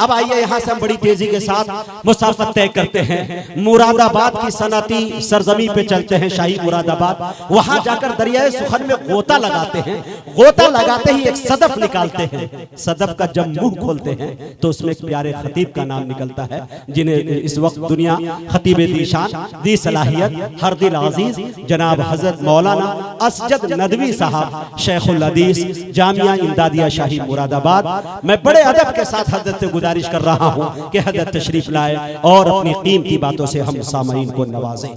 अब आइए यहाँ से हम बड़ी तेजी के साथ मुसाफत तय करते हैं। मुरादाबाद की सनती सरजमी पे चलते हैं, शाही मुरादाबाद। वहां जाकर दरियाए सुखन में गोता लगाते हैं। गोता लगाते ही एक सदफ निकालते हैं। सदफ का जब मुंह खोलते हैं तो उसमें एक प्यारे खतीब का नाम निकलता है, जिन्हें इस वक्त दुनिया खतीब दीशान, दी सलाहियत, हर दिल अजीज जनाब हजरत मौलाना असजद नदवी साहब शेखुल हदीस जामिया इमदादिया शाही मुरादाबाद। मैं बड़े अदब के साथ हजरत से गुजारिश कर रहा हूं कि हजरत तशरीफ लाए और अपनी कीमती बातों से हम सामईन को नवाजें।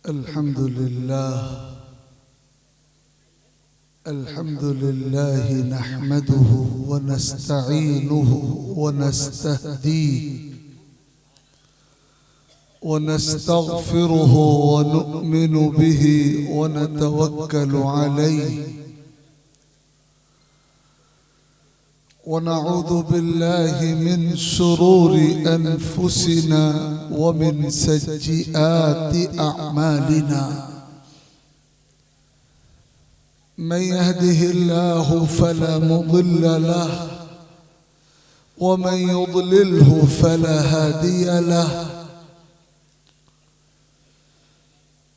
अल्हम्दुलिल्लाह अल्हम्दुलिल्लाह नहमदुहु व नस्तईनुहु व नस्तहदीह व नस्तगफिरुहु व नु'मिनु बिही व नतवक्कलु अलैहि व नऊज़ु बिल्लाहि मिन शुरूरि अनफुसिना व मिन सय्यिआति अअमालिना। मन यहदिहिल्लाहु फला मुदिल्ल लहु व मन युद्लिल्हु फला हादिय लहु।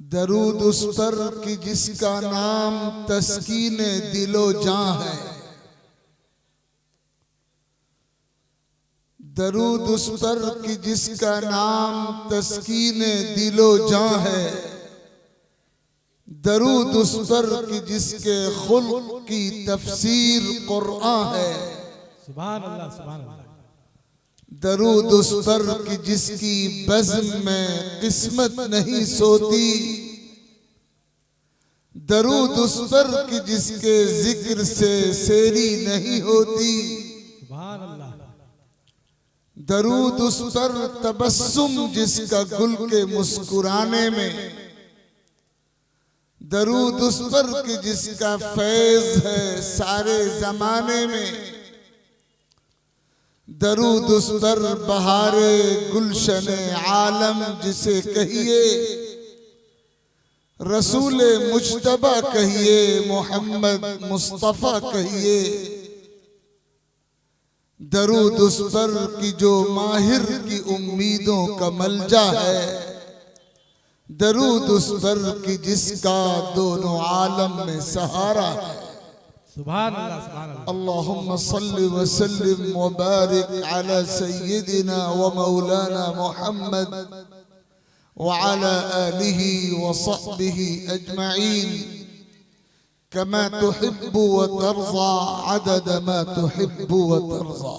दरूद उस पर कि जिसका नाम तस्कीने दिलो जां है। दरूद उस पर कि जिसका नाम तस्कीने दिलो जां है। दरूद उस पर कि जिसके खुल्क की तफसीर कुरान है। सुभान अल्लाह सुभान अल्लाह। दरूद उस पर कि जिसकी बज़्म में किस्मत नहीं सोती। दरूद उस पर कि जिसके जिक्र से सेरी नहीं होती। सुभान अल्लाह। दरूद उस पर तबस्सुम जिसका गुल के मुस्कुराने में। दरूद उस पर कि जिसका फैज़ है सारे जमाने में। दरूद उस पर बहारे गुलशन आलम जिसे कहिए। रसूले मुज्तबा कहिए, मोहम्मद मुस्तफ़ा कहिए। दरूद उस पर कि जो माहिर की उम्मीदों का मलजा है। दरूद उस पर कि जिसका दोनों आलम में सहारा है। सुभान अल्लाह, सुभान अल्लाह। अल्लाहुम्मा सल्लि व सल्लिम व बारिक अला सय्यिदिना व मौलाना मुहम्मद व अला आलिहि व सहबिहि अजमईन कमा तुहिब्बु व तर्ज़ा अदद मा तुहिब्बु व तर्ज़ा।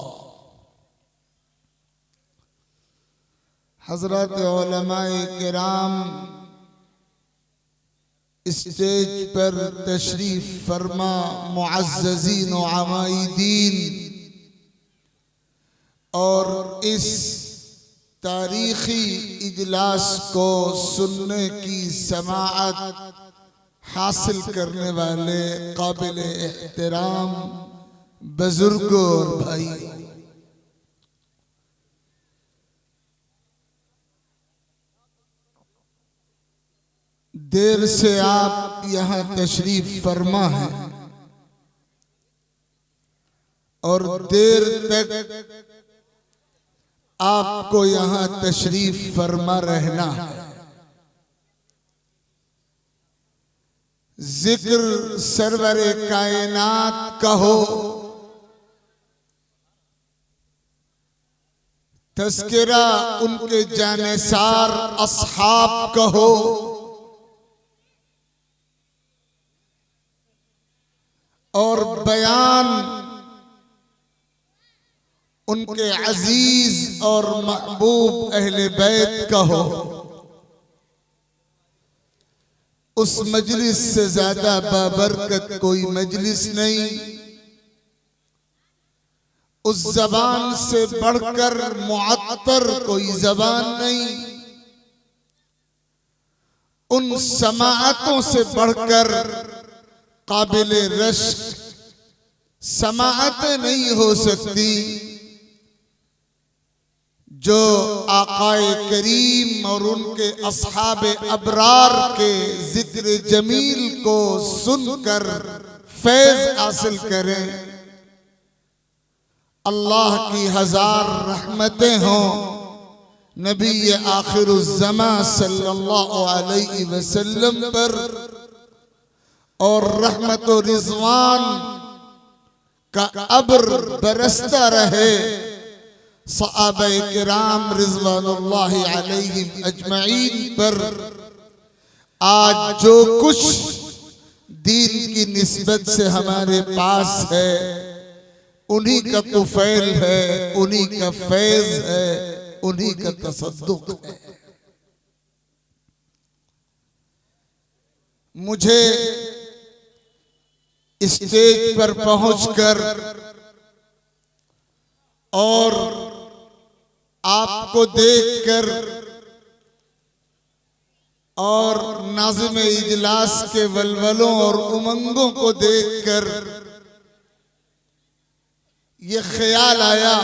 हज़रत उलमाए किराम स्टेज पर तशरीफ फरमा मुअज़्ज़ज़ीन व अमाइदीन, और इस तारीखी इजलास को सुनने की समाअत हासिल करने वाले काबिल एहतराम बुजुर्गों और भाई, देर से आप यहाँ तशरीफ फरमा है और देर तक आपको यहाँ तशरीफ फरमा रहना है। जिक्र सरवरे कायनात का हो, तज़किरा उनके जानेसार अस्हाब का हो, और बयान उनके अजीज और महबूब अहले बैत का हो, उस मजलिस से ज्यादा बाबरकत कोई मजलिस नहीं, उस जबान से बढ़कर मुअत्तर कोई जबान नहीं, उन समाअतों से बढ़कर काबिल रश्क समाअत नहीं हो सकती जो आकाए करीम और उनके अस्हाबे अबरार के जिक्र जमील को सुनकर फैज हासिल करें। अल्लाह की हजार रहमतें हों नबी आखिरुज़्ज़मा सल्लल्लाहु अलैहि वसल्लम पर, और रहमत और रिज़वान का अब्र बरसता रहे सहाबाए किराम रिज़वानुल्लाहि अलैहिम अजमईन पर। आज जो कुछ दीन की निस्बत से हमारे पास है उन्हीं का तुफैल है, उन्हीं का फैज है, उन्हीं का तसद्दुक है। मुझे स्टेज पर पहुंचकर और आपको देखकर और नाज़िम इजलास के वलवलों और उमंगों को देखकर ये ख्याल आया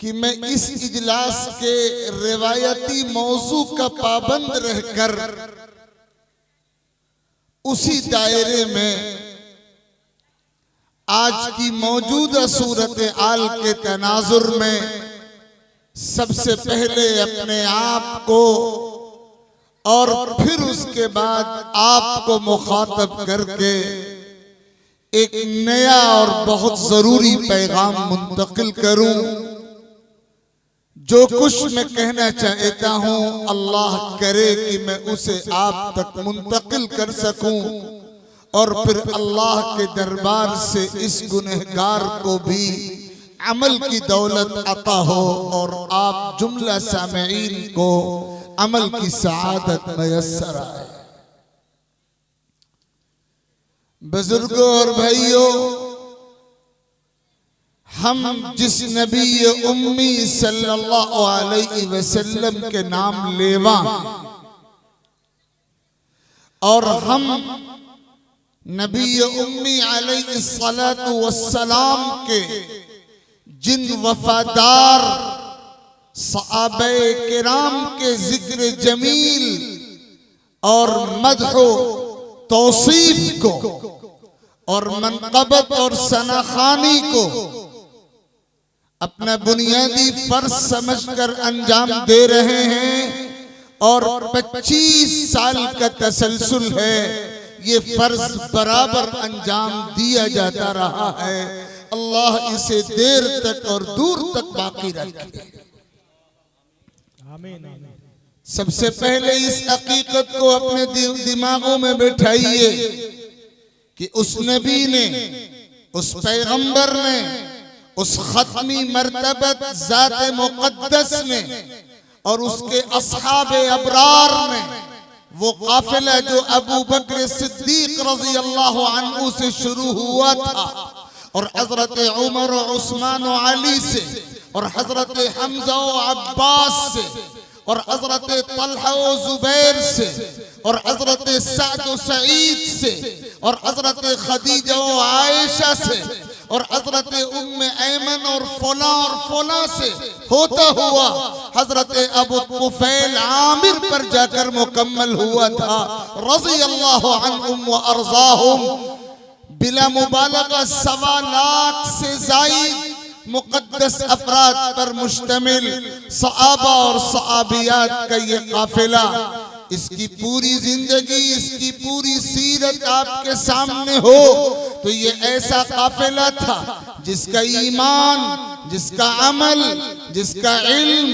कि मैं इस इजलास के रिवायती मौजू का पाबंद रहकर उसी दायरे में आज की मौजूदा सूरत आल के तनाजुर में सबसे पहले अपने आप को और फिर उसके बाद आपको मुखातब करके एक नया और बहुत जरूरी पैगाम मुंतकिल करूं। जो कुछ मैं कहना चाहता हूं अल्लाह करे कि मैं उसे आप तक मुंतकिल कर सकूं और फिर अल्लाह के दरबार से इस गुनहगार को भी अमल की दौलत अता हो और आप जुमला सामईन को अमल की सआदत मयस्सर आए। बुजुर्गों और भाइयों, हम जिस नबी उम्मी सल्लल्लाहु अलैहि वसल्लम के नाम लेवा और हम नबी उम्मी अलैहिस्सलातु वस्सलाम के जिन वफादार सहाबाए किराम के जिक्र जमील और मदहो तौसीफ को और मनक़बत और सनाखानी को अपना बुनियादी फर्ज समझकर अंजाम दे रहे हैं, और 25 साल का तसलसल है, ये फर्ज बराबर अंजाम दिया जाता रहा है। अल्लाह इसे देर तक और दूर तक बाकी रखे। आमीन। सबसे पहले इस हकीकत को अपने दिमागों में बैठाइए कि उस नबी ने, उस पैगंबर ने, उस खत्मी मर्तबत ज़ात मुक़द्दस ने और उसके अस्हाबे अबरार ने वो काफिला जो अबू बकर सिद्दीक रज़ी अल्लाह अन्हु से शुरू हुआ था और हजरत उमर और उस्मान और अली से और हजरत हमजा और अब्बास से और हजरत तलहा और जुबैर से और हजरत सअद और सईद से और हजरत खदीजा और आयशा से और हजरत उम्मे ऐमन और फला से होता हुआ हजरत अबू तुफैल आमिर पर जाकर मुकम्मल हुआ था रज़ी अल्लाह अन्हुम व अर्ज़ाहुम। बिला मुबालगा 1.25 लाख से जायद मुक़द्दस अफराद पर मुश्तमिल सहाबा और सहाबियात का ये काफिला, इसकी पूरी जिंदगी, इसकी पूरी सीरत आपके सामने हो तो ये ऐसा काफिला था जिसका ईमान, जिसका अमल, जिसका इल्म,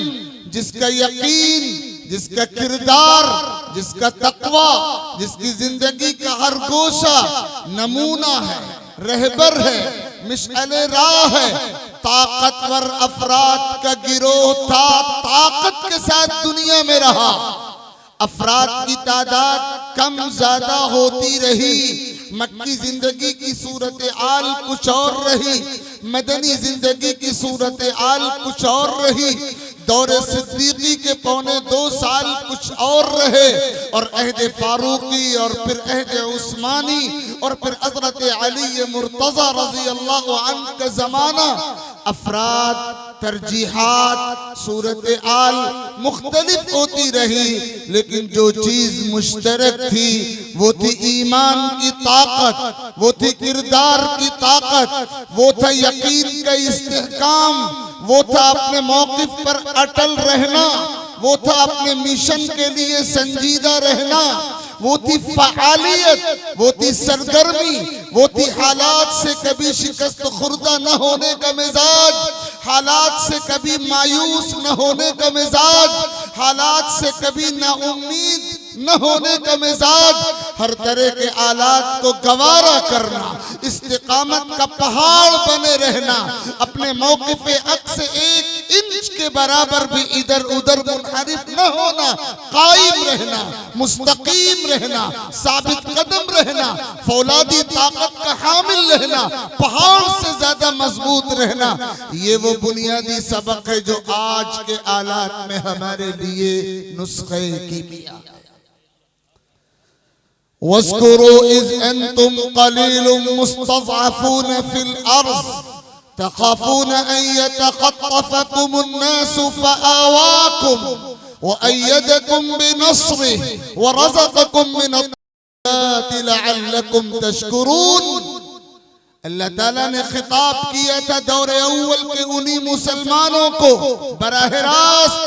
जिसका यकीन, जिसका किरदार, जिसका तकवा, जिसकी जिंदगी का हर गोशा नमूना है, रहबर है, मिशअले राह है, ताकतवर अफराद का गिरोह था, ताकत के साथ दुनिया में रहा। अफराद की तादाद कम ज्यादा होती रही, मक्की जिंदगी की सूरत आल कुछ और रही, मदनी जिंदगी की सूरत आल कुछ और रही, दौरे सिद्दीकी के 2.25 साल कुछ और रहे और अहद फारूकी और फिर अहद उस्मानी और फिर हजरत अली मुर्तजा रज़ी अल्लाह अन्हु का जमाना। अफराद, तरजीहात, सूरत आल मुख्तलिफ होती रही, लेकिन जो चीज मुश्तरक थी वो थी ईमान की ताकत, वो थी किरदार की ताकत, वो था यकीन का इस्तेहकाम, वो था अपने मौक़िफ़ पर अटल रहना, वो था अपने मिशन के लिए संजीदा रहना, वो थी फ़आलियत, वो थी सरगर्मी, वो थी हालात से कभी शिकस्त खुर्दा न होने का मिजाज, हालात से कभी मायूस न होने का मिजाज, हालात से कभी नाउम्मीद न होने का मिजाज, हर तरह के आलात को गवारा करना, इस्तिकामत का पहाड़ बने रहना, अपने मौक़िफ़े हक़ से 1 इंच के बराबर भी इधर उधर मुनहरिफ न होना, कायम रहना, मुस्तकीम रहना, साबित कदम रहना, फौलादी ताकत का हामिल रहना, पहाड़ से ज्यादा मजबूत रहना, ये वो बुनियादी सबक है जो आज के आलात में हमारे लिए नुस्खे कीमिया है। वज़्कुरू इज़ अंतुम क़लीलुम मुस्तज़अफ़ून फ़िल अर्ज़ तख़ाफ़ून अन यतख़त्तफ़कुमुन्नासु फ़आवाकुम व अय्यदकुम बिनस्रिहि व रज़क़कुम मिनत-तय्यिबाति लअल्लकुम तशकुरून। अल्लाह ताला ने खिताब किया था दौरे अव्वल के उन्हीं मुसलमानों को बराह रास्त।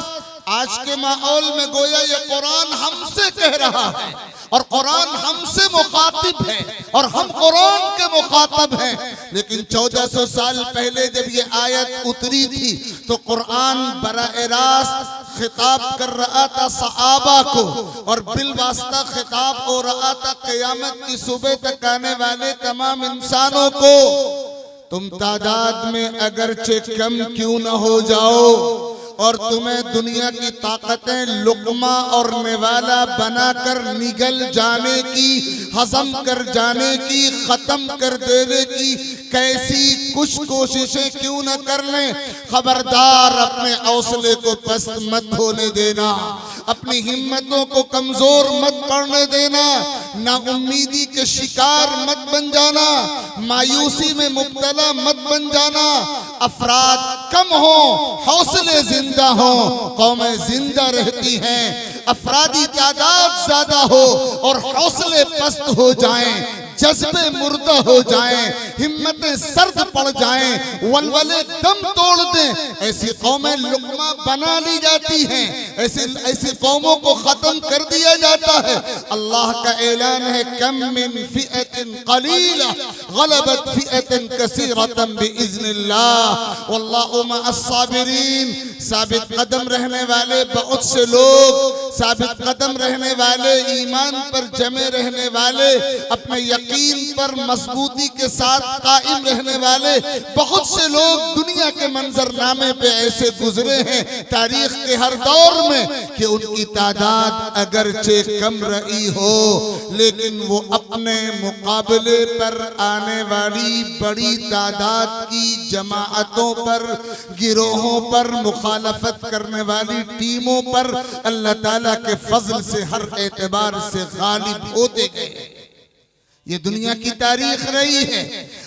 आज के माहौल में गोया ये कुरान हमसे कह रहा है और कुरान हमसे मुखातिब है और हम कुरान के मुखातब हैं, लेकिन 1400 साल पहले जब ये आयत उतरी थी तो कुरान बराह रास्त खिताब कर रहा था सहाबा को और बिलवास्ता खिताब हो रहा था क़यामत की सुबह तक आने वाले तमाम इंसानों को। तुम तादाद में अगरचे कम क्यों न हो जाओ और तुम्हें दुनिया की ताकतें लुकमा और निवाला बनाकर निगल जाने की, हजम कर जाने की, खत्म कर देने की कैसी कुछ कोशिशें क्यों न कर लें, खबरदार अपने हौसले को पस्त मत होने देना, अपनी हिम्मतों को कमजोर मत पड़ने देना, नाउम्मीदी के शिकार मत बन जाना, मायूसी में मुब्तला मत बन जाना। अफराद कम हो, हौसले जिंदा हो, कौमें जिंदा रहती हैं। अफरादी तादाद ज्यादा हो और हौसले पस्त हो जाएं, जज्बे मुर्दा हो जाएं, हिम्मतें सर्द पड़ जाएं, वलवले दम तोड़ दें, ऐसी कौमें लुकमा बना ली जाती हैं, ऐसी कौमों को खत्म कर दिया जाता है। अल्लाह का ऐलान है, कम मिन फिअतिन कलीला गलबत फिअतिन कसीरतन बिइज़्निल्लाह वल्लाहु मअस साबिरीन। साबित कदम रहने वाले बहुत से लोग, साबित कदम रहने वाले, ईमान पर जमे रहने वाले, अपने यकीन पर मजबूती के साथ कायम रहने वाले बहुत से लोग दुनिया के मंजरनामे पे ऐसे गुजरे हैं तारीख के हर दौर में कि उनकी तादाद अगरचे कम रही हो, लेकिन वो अपने मुकाबले पर आने वाली बड़ी तादाद की जमाअतों पर, गिरोहों पर, मुखालफत करने वाली टीमों पर अल्लाह ताला के फजल से हर एतबार से गालिब होते गए। ये दुनिया की तारीख रही है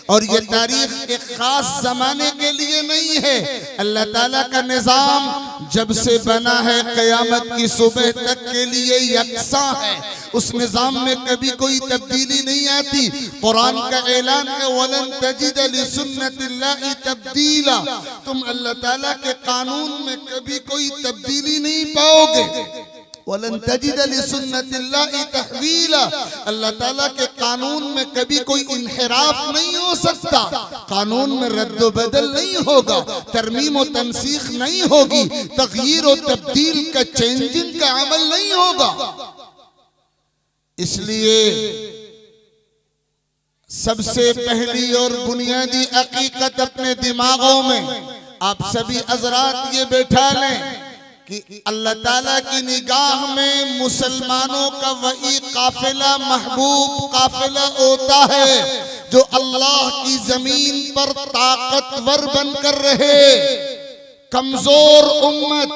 और ये तारीख एक खास जमाने के लिए नहीं है। अल्लाह ताला का निजाम जब से बना है क़यामत की सुबह तक के लिए यकसा है, उस निजाम में कभी कोई तब्दीली नहीं आती। कुरान का ऐलान है, वलन तजिद लिसुन्नतिल्लाहि तब्दीला, तुम अल्लाह ताला के कानून में कभी कोई तब्दीली नहीं पाओगे। वलन तजिद लिसुन्नतिल्लाहि तहवीला, अल्लाह ताला के कानून में कभी कोई इन्हिराफ नहीं हो सकता, कानून में रद्द बदल नहीं होगा, तरमीम और तनसीख नहीं होगी, तगयीर और तब्दील का चेंजिंग का अमल नहीं होगा। इसलिए सबसे पहली और बुनियादी हकीकत अपने दिमागों में आप सभी हज़रात ये बैठा लें कि अल्लाह ताला की निगाह में मुसलमानों का वही काफिला महबूब काफिला होता है जो अल्लाह की जमीन पर ताकतवर बनकर रहे। कमजोर उम्मत,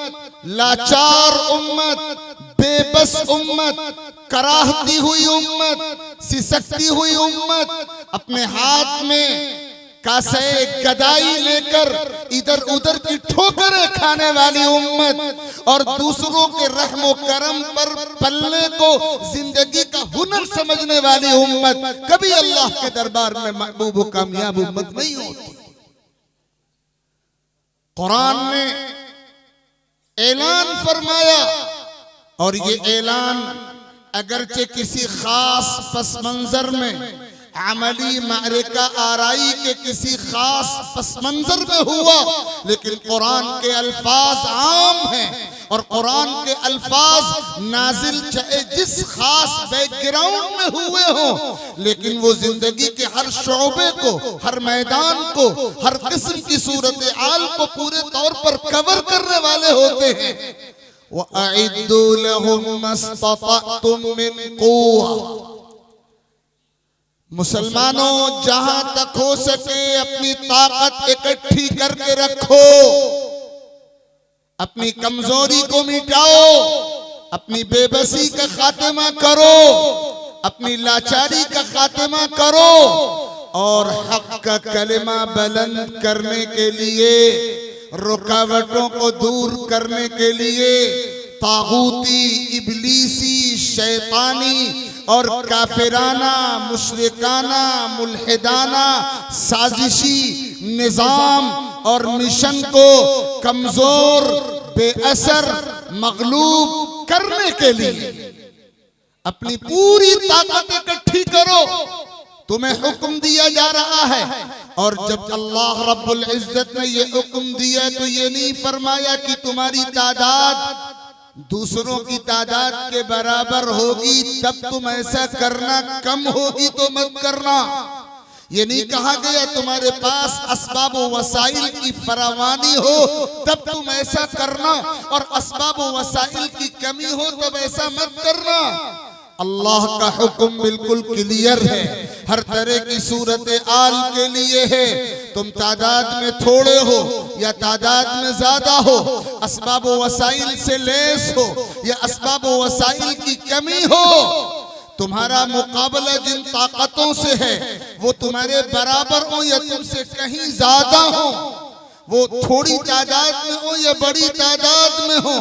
लाचार उम्मत, बेबस उम्मत, कराहती हुई उम्मत, सिसकती हुई उम्मत, अपने हाथ में कासे गदाई लेकर इधर उधर की ठोकरें खाने वाली उम्मत और दूसरों के रहमो करम पर पलने को जिंदगी का हुनर समझने वाली उम्मत कभी अल्लाह के दरबार में महबूब कामयाब उम्मत नहीं होती। कुरान ने ऐलान फरमाया और ये ऐलान अगरचे किसी खास पस मंजर में, अमली मारिका आराई के किसी खास पस मंजर में हुआ, लेकिन कुरान के अल्फाज आम हैं और कुरान के अल्फाज नाजिल चाहे जिस खास बैकग्राउंड में हुए हों, लेकिन वो जिंदगी के हर शोबे को, हर मैदान को, हर किस्म की सूरत आल को पूरे तौर पर कवर करने वाले होते हैं। वअइद्दू लहुम मस्ततअतुम मिन कुव्वा, मुसलमानों जहां तक हो सके अपनी ताकत इकट्ठी करके रखो, अपनी कमजोरी को मिटाओ, अपनी बेबसी का खात्मा करो, अपनी लाचारी का खात्मा करो और हक का कलिमा बुलंद करने के लिए, रुकावटों को दूर करने के लिए तागूती, इबलीसी, शैतानी और काफिराना, मुशरिकाना, मुल्हिदाना, साजिशी निजाम और मिशन को कमजोर, बेअसर, मगलूब करने के लिए अपनी पूरी ताकत इकट्ठी करो। तुम्हें हुक्म दिया जा रहा है और जब अल्लाह रब्बुल इज्जत ने ये हुक्म दिया तो ये नहीं फरमाया कि तुम्हारी तादाद दूसरों की तादाद के बराबर होगी तब तुम ऐसा करना, कम होगी तो मत करना। ये नहीं कहा गया तुम्हारे पास असबाब वसाइल की फरावानी हो तब तुम ऐसा करना और असबाब वसाइल की कमी हो तब ऐसा मत करना। अल्लाह का हुक्म बिल्कुल क्लियर है, हर तरह की सूरत आल के लिए है। तुम तादाद में थोड़े हो या तादाद में ज्यादा हो, असबाब वसाइल से लेस हो या असबाब वसाइल की कमी हो, तुम्हारा मुकाबला जिन ताकतों से है वो तुम्हारे बराबर हो या तुमसे कहीं ज्यादा हो, वो थोड़ी तादाद में हो या बड़ी तादाद में हो,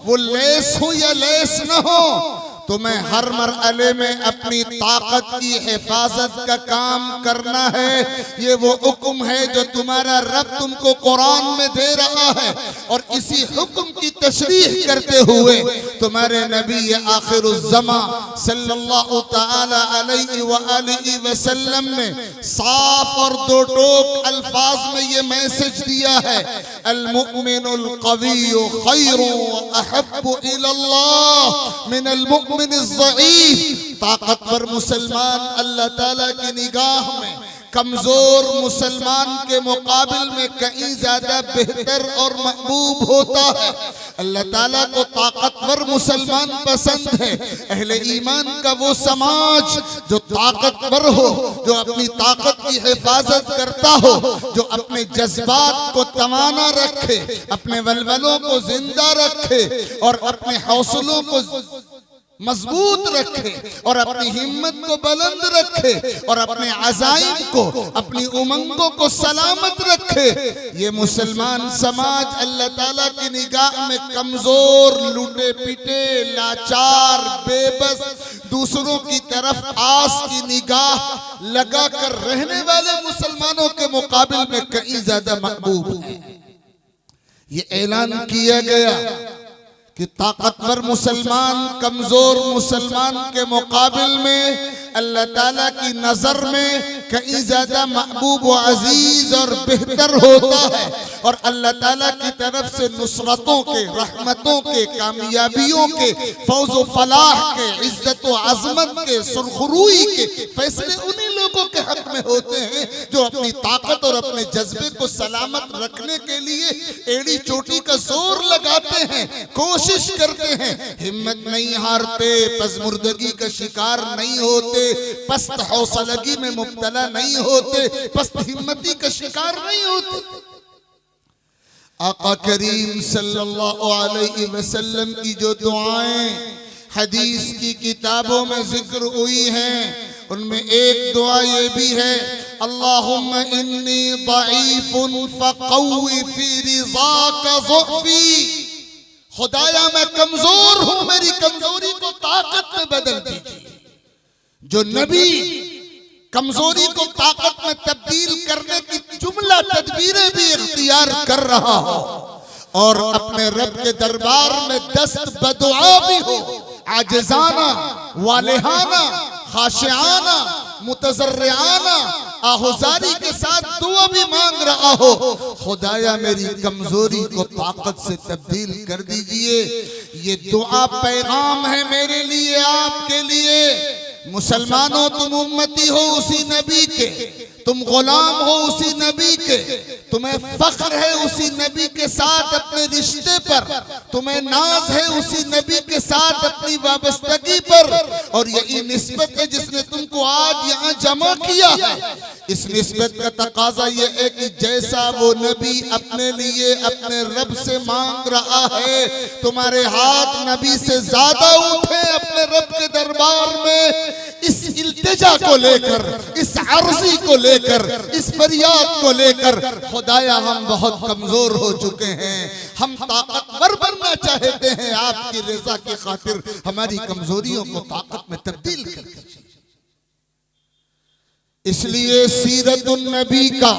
वो लेस हो या लेस न हो, तुम्हें हर मरहले में अपनी ताकत की हिफाजत का काम करना है। ये वो हुक्म है जो तुम्हारा रब तुमको कुरान में दे रहा है और इसी हुक्म की तशरीह करते हुए तुम्हारे नबी आखिरुज़्ज़मा सल्लल्लाहु तआला अलैहि व आलिहि वसल्लम ने साफ और दो टोक अल्फाज में ये मैसेज दिया है, अल मुमिनुल क़विय्यु खैरुन व अहब्बु इलल्लाह मिनल मुमिनिज़ ज़ईफ़। ताकतवर मुसलमान अल्लाह ताला की निगाह में कमजोर मुसलमान के मुकाबिल में कहीं ज्यादा बेहतर और महबूब होता है। अल्लाह ताला को ताकतवर मुसलमान पसंद है। अहले ईमान का वो समाज जो ताकतवर हो, जो अपनी ताकत की हिफाजत करता हो, जो अपने जज्बात को तवाना रखे, अपने वलवलों को जिंदा रखे और अपने हौसलों को मजबूत रखे और अपनी हिम्मत को बुलंद रखे और अपने अज़ाइम को, अपनी उमंगों को सलामत रखे। ये मुसलमान समाज अल्लाह ताला की निगाह में कमजोर, लूटे पीटे, लाचार, बेबस, दूसरों की तरफ आस की निगाह लगा कर रहने वाले मुसलमानों के मुकाबिल में कहीं ज्यादा महबूब है। ये ऐलान किया गया कि ताकतवर मुसलमान कमजोर मुसलमान के मुकाबिल में अल्लाह ताला की नजर में कहीं ज्यादा महबूब व अजीज और बेहतर होता है और अल्लाह ताला की तरफ से नुसरतों के, रहमतों के, कामयाबियों के, फौज व फलाह के, इज्जत व अजमत के, सुरखरुई के फैसले उन्हीं लोगों के हक में होते हैं जो अपनी ताकत और अपने जज्बे को सलामत रखने के लिए एड़ी चोटी का जोर लगाते हैं, कोशिश करते हैं, हिम्मत नहीं हारते, पज़मुर्दगी का शिकार नहीं होते, पस्त हौसलगी में मुब्तला नहीं होते, पस्त हिम्मती का शिकार नहीं होते। आका करीम सल्लल्लाहु अलैहि वसल्लम की जो दुआएं हदीस की किताबों में जिक्र हुई हैं, उनमें एक दुआ ये भी है, अल्लाहुम्मा इन्नी दईफुन फक़व्वी फी रिज़ाका ज़ुफ़ी। खुदाया मैं कमजोर हूं, मेरी कमजोरी को ताकत में बदल दीजिए। जो नबी कमजोरी को ताकत में तब्दील करने की जुमला तदबीरें भी इख्तियार कर रहा हो और अपने रब के दरबार में दस्त बदुआ भी हो, आजिज़ाना, वालिहाना, खाशियाना, मुतज़र्रिआना, आहुजारी के साथ दुआ भी मांग रहा हो, खुदाया मेरी कमजोरी को ताकत से तब्दील कर दीजिए। ये दुआ पैगाम है मेरे लिए, आपके लिए। मुसलमानों, तुम उम्मती हो उसी नबी के, तुम गुलाम हो उसी नबी के, तुम्हें फख्र है उसी नबी के साथ अपने रिश्ते पर, तुम्हें नाज है उसी नबी के साथ अपनी वाबस्तगी पर, और यही निस्बत है जिसने तुमको आज यहाँ जमा किया है। इस निस्बत का तकाजा ये है कि जैसा वो नबी अपने लिए अपने रब से मांग रहा है, तुम्हारे हाथ नबी से ज्यादा उठे अपने रब के दरबार में, इस इल्तिजा को लेकर, इस अर्जी को लेकर, इस फरियाद को लेकर, खुदाया हम बहुत कमजोर हो चुके हैं, हम ताकतवर बनना चाहते हैं, आपकी रज़ा की खातिर हमारी कमजोरियों को ताकत में तब्दील कर दीजिए। इसलिए सीरतुन नबी का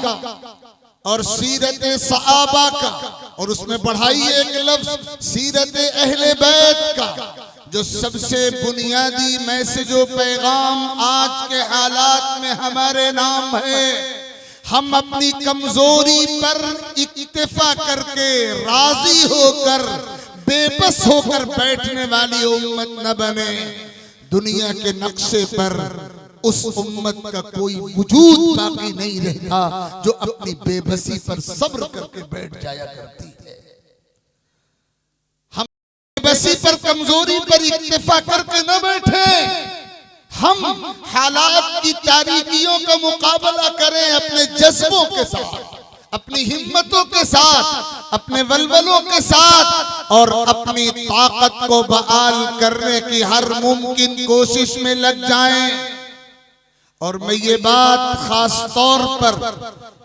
और सीरत सहाबा का, और उसमें बढ़ाई एक लफ्ज सीरत अहले बैत का, जो सबसे बुनियादी मैसेज व पैगाम आज के हालात में हमारे नाम है। हम अपनी कमजोरी पर इक्तिफा करके, राजी होकर, बेबस होकर बैठने वाली उम्मत न बने। दुनिया के नक्शे पर उस उम्मत का कोई वजूद बाकी नहीं रहता जो अपनी बेबसी पर सब्र करके बैठ जाया करती है। हम बेबसी पर, कमजोरी पर इक्तिफा करके न बैठे, हम हालात की तारीकियों का मुकाबला करें अपने जज्बों के साथ, अपनी हिम्मतों के साथ, अपने वलवलों के साथ, और अपनी ताकत को बहाल करने की हर मुमकिन कोशिश में लग जाएं। और मैं ये बात खास तौर पर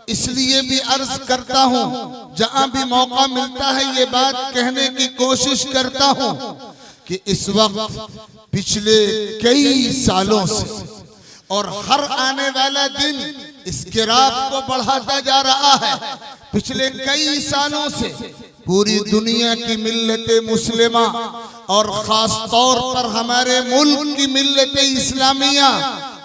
इसलिए भी अर्ज करता हूं, जहां भी मौका मिलता है ये बात कहने की कोशिश करता हूं कि इस वक्त पिछले कई सालों से, और हर आने वाला दिन इस गिराफ को बढ़ाता जा रहा है। पिछले कई सालों से पूरी दुनिया की मिल्लत मुस्लिमा और खास तौर पर हमारे मुल्क की मिल्लत इस्लामिया,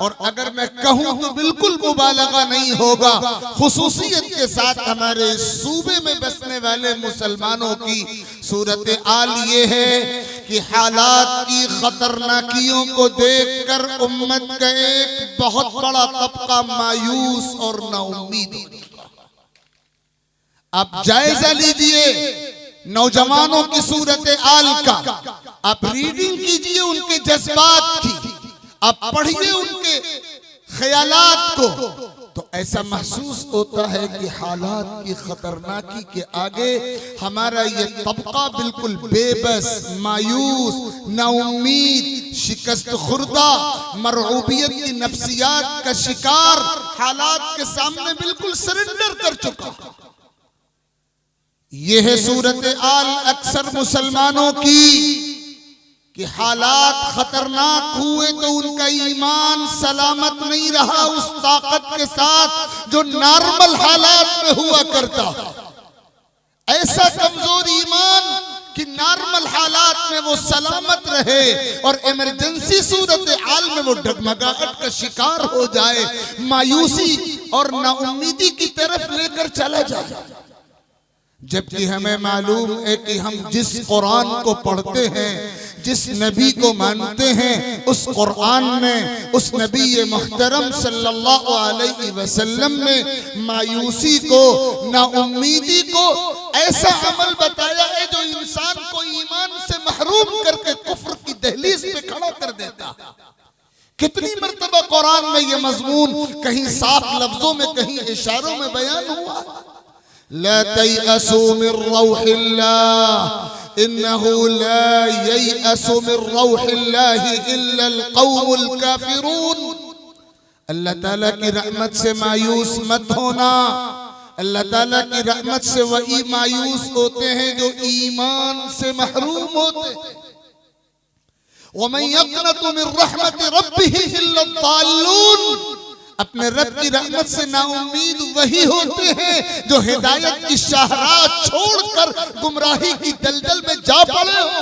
और अगर मैं कहूं तो बिल्कुल मुबालगा नहीं होगा, खुसूसियत के साथ हमारे सूबे में बसने वाले मुसलमानों की सूरत आल ये है कि हालात की खतरनाकियों को देखकर उम्मत का एक बहुत बड़ा तबका मायूस और नाउम्मीद। आप जायजा लीजिए नौजवानों की सूरत आल का, आप रीडिंग कीजिए उनके जज्बात की, आप पढ़िए उनके ख्यालात को, तो ऐसा महसूस होता है कि हालात की खतरनाकी के आगे हमारा ये तबका बिल्कुल बेबस, मायूस, नाउम्मीद, शिकस्त खुर्दा, मरऊबियत की नफ्सियात का शिकार हालात के सामने बिल्कुल सरेंडर कर चुका। यह है सूरत आल अक्सर मुसलमानों की कि हालात खतरनाक हुए तो उनका ईमान सलामत नहीं रहा उस ताकत के साथ जो नॉर्मल हालात में हुआ करता। ऐसा कमजोर ईमान कि नॉर्मल हालात में वो सलामत रहे और इमरजेंसी सूरत हाल में वो डगमगाहट का शिकार हो जाए, मायूसी और नाउम्मीदी की तरफ लेकर चला जाए। जबकि हमें मालूम है कि हम जिस कुरान को पढ़ते हैं, जिस नबी को मानते हैं, उस कुरान में उस नबी मुहतरम सल्लल्लाहु अलैहि वसल्लम ने मायूसी को, नाउम्मीदी को ऐसा अमल बताया है जो इंसान को ईमान से महरूम करके कुफ्र की दहलीज पे खड़ा कर देता। कितनी मर्तबा कुरान में ये मजमून कहीं साफ लफ्जों में, कहीं इशारों में बयान हुआ। ला तयअसू मिन रौहिल्लाह इन्नहु ला ययअसु मिन रौहिल्लाहि इल्ला अल-कौमुल काफिरून। अल्लाह ताला की रहमत से मायूस मत होना। अल्लाह ताला की रहमत से वही मायूस होते हैं जो ईमान से महरूम होते हैं। वमन यक़नतु मिन रहमति रब्बिहि इल्ला अद-दाल्लून। अपने रब की रहमत से नाउम्मीद वही होते हैं जो हिदायत की शाहराह छोड़कर गुमराही की दलदल में जा पड़े हो।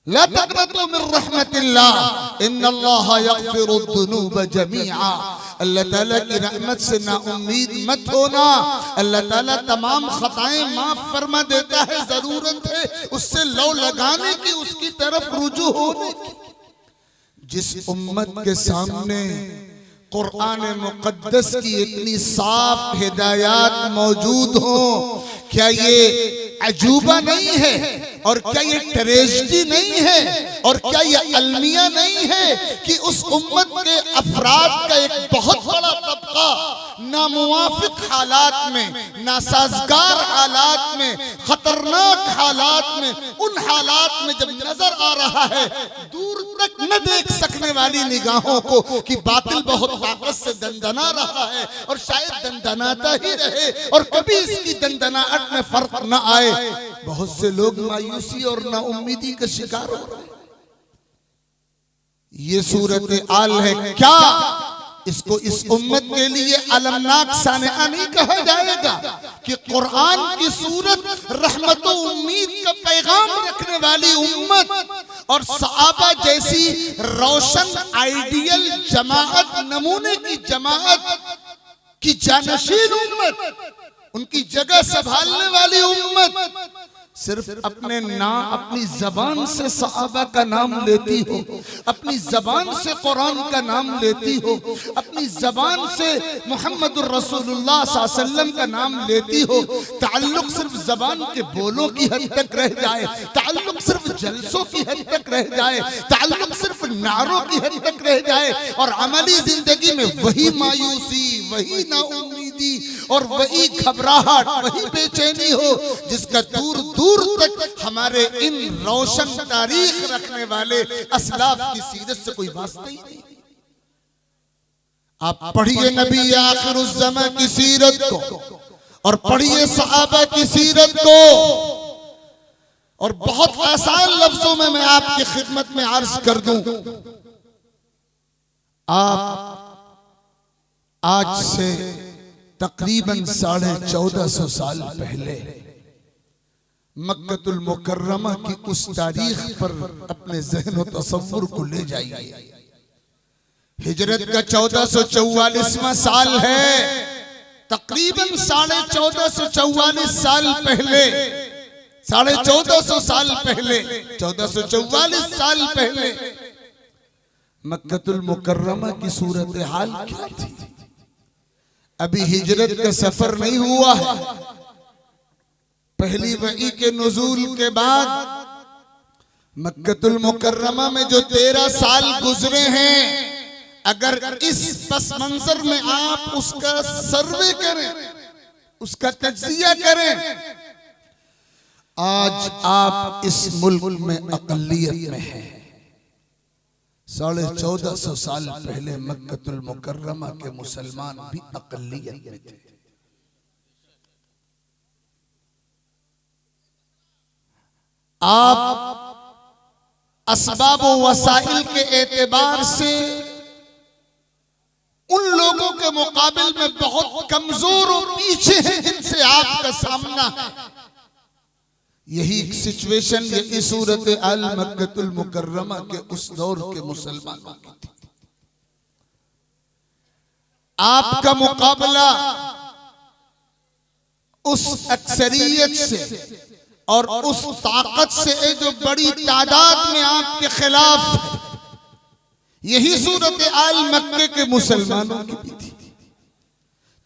ला तक़नतू मिन रहमतिल्लाह इन्नल्लाह यग़फिरुद्दुनूब जमीआ। अल्लाह ताला की रहमत से नाउम्मीद मत होना। अल्लाह ताला तमाम खताएं माफ फरमा देता है, जरूरत है उससे लौ लगाने की, उसकी तरफ रुजू होने की। जिस उम्मत के सामने कुरान मुक़द्दस की इतनी साफ हिदायत मौजूद हो, क्या ये अजूबा नहीं है? और क्या ये ट्रेजेडी नहीं है? और क्या ये अलमिया नहीं है कि उस उम्मत के अफराद का एक बहुत बड़ा तबका नामुवाफिक हालात में, नासाजगार हालात में, खतरनाक हालात में, उन हालात में जब नजर आ रहा है दूर तक न देख सकने वाली निगाहों को कि बातिल बहुत ताकत से दंदना रहा है और शायद दंदनाता ही रहे और कभी इसकी दंदनाहट में फर्क न आए, बहुत से लोग मायूसी और नाउम्मीदी का शिकार हो रहे हैं। ये सूरत आल है। क्या इसको इस उम्मत के लिए अलमनाक सानिया नहीं कहा जाएगा कि कुरान की सूरत रहमत व उम्मीद का पैगाम रखने वाली उम्मत और सहाबा जैसी रोशन आइडियल जमाअत, नमूने की जमाअत की जानशीन उम्मत, उनकी जगह संभालने वाली उम्मत सिर्फ अपनी जबान से सहाबा का नाम लेती हो, अपनी जबान से कुरान का नाम लेती हो, अपनी जबान से मुहम्मदुर रसूलुल्लाह सल्लल्लाहु अलैहि वसल्लम का नाम लेती हो, ताल्लुक सिर्फ जबान के बोलों की हद तक रह जाए, ताल्लुक सिर्फ जलसों की हद तक रह जाए, ताल्लुक सिर्फ नारों की हद तक रह जाए और अमली जिंदगी में वही मायूसी, वही नाउम्मीदी और वही घबराहट, वही बेचैनी हो जिसका दूर दूर तक हमारे इन रोशन तारीख रखने वाले असलाफ की सीरत से कोई वास्ता ही नहीं। आप पढ़िए नबी आखिरुज़्ज़मा की सीरत को और पढ़िए सहाबा की सीरत को। और बहुत आसान लफ्जों में मैं आपकी खिदमत में अर्ज कर दूं, आप आज से तकरीबन 1450 साल पहले मक्कतुल मुकर्रमा की उस तारीख पर अपने ज़हन और तसव्वुर को ले जाइए। हिजरत का 1444वां साल है। तकरीबन 1444 साल पहले, 1450 साल पहले, 1444 साल पहले मक्कतुल मुकर्रमा की सूरत हाल क्या थी? अभी हिजरत का सफर नहीं हुआ है। पहली वही के नुज़ूल के बाद मक्कतुल मुकर्रमा में जो 13 साल गुजरे हैं, अगर इस पस मंजर में आप उसका सर्वे करें, उसका तज्जिया करें, आज आप इस मुल्क में अक़लियत में हैं। 1450 साल पहले मक्कतुल मुकर्रमा के मुसलमान भी अक़लियत में थे। आप असबाब व वसाइल के एतबार से उन लोगों के मुकाबिल में बहुत कमजोर और पीछे हैं जिनसे आपका सामना है। यही सिचुएशन, यही सूरत अल मक्कतुल मुकर्रमा के उस दौर के मुसलमानों की थी। आपका मुकाबला उस अक्सरियत से और उस ताकत से जो बड़ी तादाद में आपके खिलाफ है, यही सूरत आल मक्के के मुसलमानों की भी थी।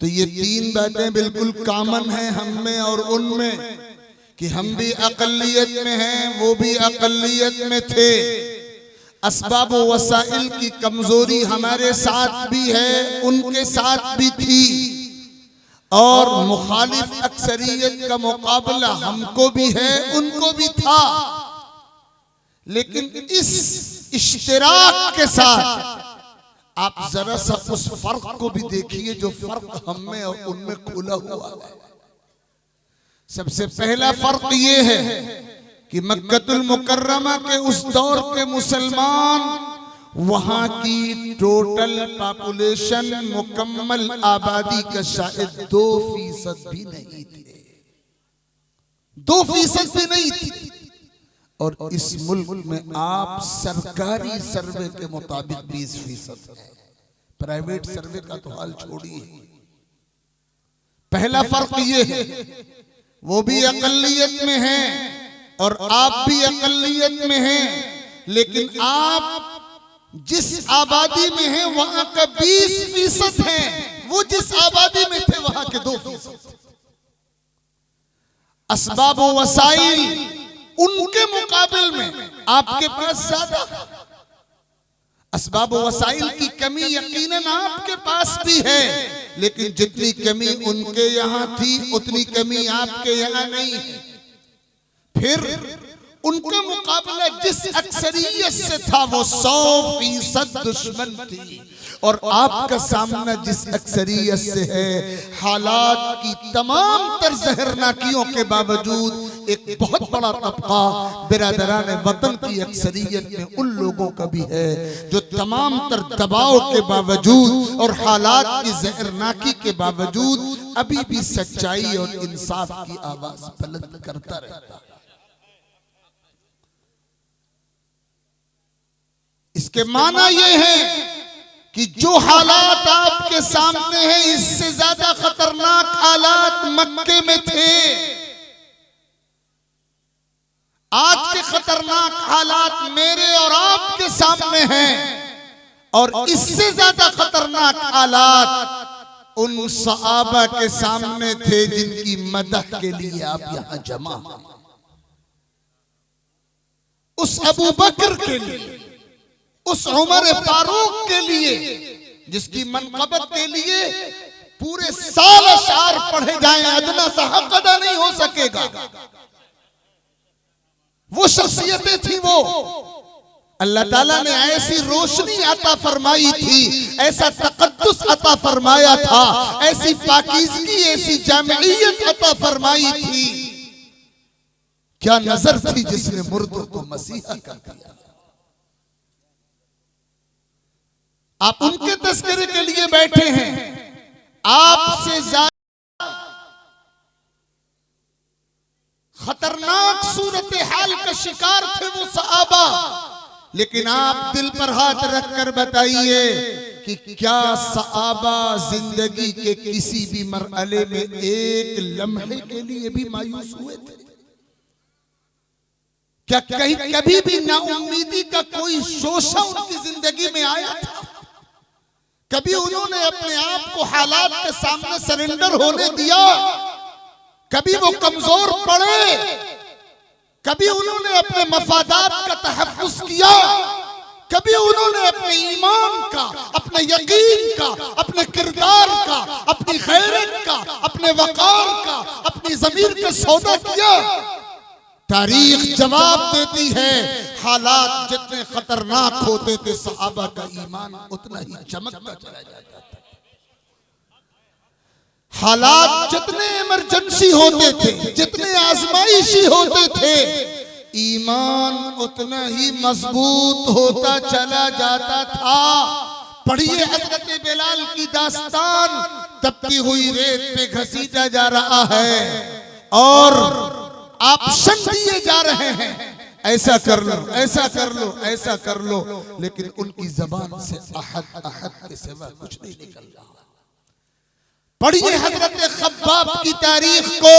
तो ये 3 बातें बिल्कुल कॉमन हैं हम में और उनमें, कि हम भी अक़लियत में हैं, वो भी अक़लियत में थे। असबाब व वसाइल की कमजोरी हमारे साथ भी है, उनके साथ भी थी, और मुखालिफ अक्सरियत का मुकाबला हमको भी है, उनको भी था। लेकिन इस इश्तिराक के साथ आप जरा सा उस फर्क को भी देखिए जो फर्क हम में और उनमें खुला हुआ है। सबसे पहला फर्क ये है कि मक्कतुल मुकर्रमा के उस दौर के मुसलमान, वहां की टोटल पॉपुलेशन, मुकम्मल आबादी का शायद 2% भी नहीं थे, 2% भी नहीं थी। और इस मुल्क में आप सरकारी सर्वे के मुताबिक 20% है, प्राइवेट सर्वे का तो हाल छोड़िए। पहला फर्क ये है, वो भी अक़लियत में हैं और आप भी अक़लियत में हैं, लेकिन आप जिस आबादी में हैं वहां का 20% है, वो जिस आबादी में थे वहां के 2%। असबाब व वसाइल उनके मुकाबले में आपके पास ज्यादा। असबाब व वसाइल की कमी यकीनन आपके पास भी है, लेकिन जितनी कमी उनके यहाँ थी उतनी कमी आपके यहाँ नहीं है। फिर उनका मुकाबला जिस अक्सरियत से था वो 100% दुश्मन थी, और आपका सामना जिस अक्सरियत से है, हालात की तमाम तर ज़हरनाकियों के बावजूद एक बहुत बड़ा तबका बिरादरान वतन की अक्सरियत में उन लोगों का भी है जो तमाम तर दबाव के बावजूद और हालात की ज़हरनाकी के बावजूद अभी भी सच्चाई और इंसाफ की आवाज बुलंद करता रहता है। इसके माना ये है कि जो हालात आपके सामने हैं, इससे ज्यादा खतरनाक हालात मक्के में थे। आज के खतरनाक हालात मेरे और आपके सामने हैं, और इससे ज्यादा खतरनाक हालात उन सहाबा के सामने थे जिनकी मदद के लिए आप यहां जमा हैं। उस अबू बकर के लिए, उस उमर फारूक के लिए, जिसकी मनक़बत के लिए पूरे साल अशार पढ़े जाएं, अदना सा हक अदा नहीं हो सकेगा। वो शख्सियतें थी, वो अल्लाह ताला ने ऐसी रोशनी अता फरमाई थी, ऐसा तक़द्दुस अता फरमाया था, ऐसी पाकीज़गी, ऐसी जामियत अता फरमाई थी क्या नजर थी जिसने मुर्दों को मसीहा कर दिया। आप उनके तस्करे के लिए बैठे हैं। आपसे ज्यादा खतरनाक सूरत हाल का शिकार थे वो सहाबा, लेकिन आप दिल पर हाथ रखकर बताइए कि क्या सहाबा जिंदगी के किसी भी मरहले में एक लम्हे के लिए भी मायूस हुए थे? क्या कहीं कभी भी नाउम्मीदी का कोई शोषा उनकी जिंदगी में आया था? कभी उन्होंने अपने आप को हालात के सामने सरेंडर होने दिया? कभी वो कमजोर पड़े? कभी उन्होंने अपने मफादात का तहफ्फुज़ किया? कभी उन्होंने अपने ईमान का, अपने यकीन का, अपने किरदार का, अपनी गैरत का, अपने वकार का, अपनी ज़मीर का सौदा किया? तारीख जवाब देती है, हालात जितने खतरनाक होते थे सहाबा का ईमान उतना ही चमकता चला जाता था। हालात जितने इमरजेंसी होते थे, जितने आजमाइशी होते थे, ईमान उतना ही मजबूत होता चला जाता था। पढ़िए हजरत बिलाल की दास्तान, तपती हुई रेत पे घसीटा जा रहा है और ऑप्शन दिए जा रहे हैं, ऐसा कर लो, ऐसा कर लो, ऐसा कर लो, लेकिन उनकी जबान से अहद अहद के सिवा कुछ नहीं निकल रहा। पढ़िए हजरत खब्बाब की तारीख को।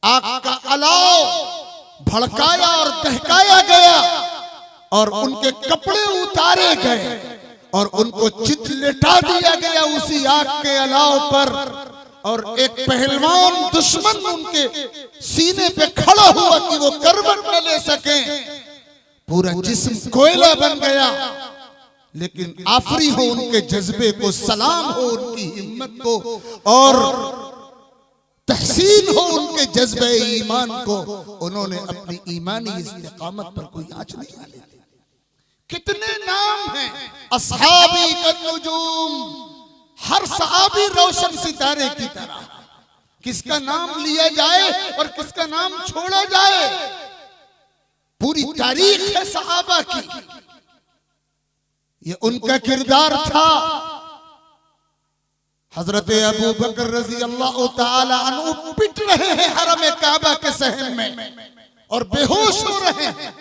आग का अलाव भड़काया और दहकाया गया और उनके कपड़े उतारे गए और उनको चित लिटा दिया गया उसी आग के अलाव पर। और एक पहलवान दुश्मन उनके सीने पे खड़ा हुआ कि वो करवट न ले सके, पूरा जिस्म कोयला बन गया। लेकिन आफरी हो उनके जज्बे को, सलाम हो उनकी हिम्मत को और तहसीन हो उनके जज्बे ईमान को। उन्होंने अपनी ईमानी इस्तिकामत पर कोई आंच नहीं आने दी। कितने नाम हैं अस्हाबी कन्नुजूम, हर सहाबी रोशन सितारे की तरह। किसका नाम लिया जाए और किसका नाम छोड़ा जाए, पूरी तारीख है सहाबा की। ये उनका किरदार था। हजरत अबू बकर रजी अल्लाह ताला अन्हु पिट रहे हैं हरम काबा के सहन में और बेहोश हो रहे हैं।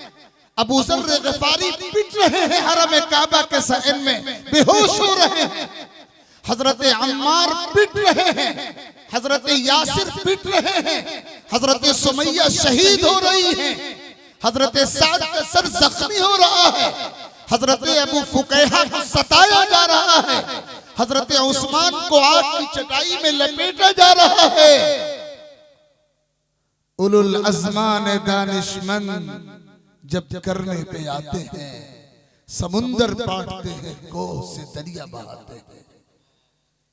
अबू ज़र ग़िफ़ारी पिट रहे हैं हरम काबा के सहन में, बेहोश हो रहे हैं। हजरत अम्मार पिट रहे हैं, हजरत यासिर पिट रहे हैं, हजरत सुमैया शहीद हो रही हैं, हजरत साद का सर जख्मी हो रहा है, हजरत अबू फुकैहा को सताया जा रहा है, हजरत उस्मान को आग की चटाई में लपेटा जा रहा है। उलुल अज़मान दानिशमंद जब करने पे आते हैं, समुंदर पाटते हैं, कोह से दरिया बहाते हैं।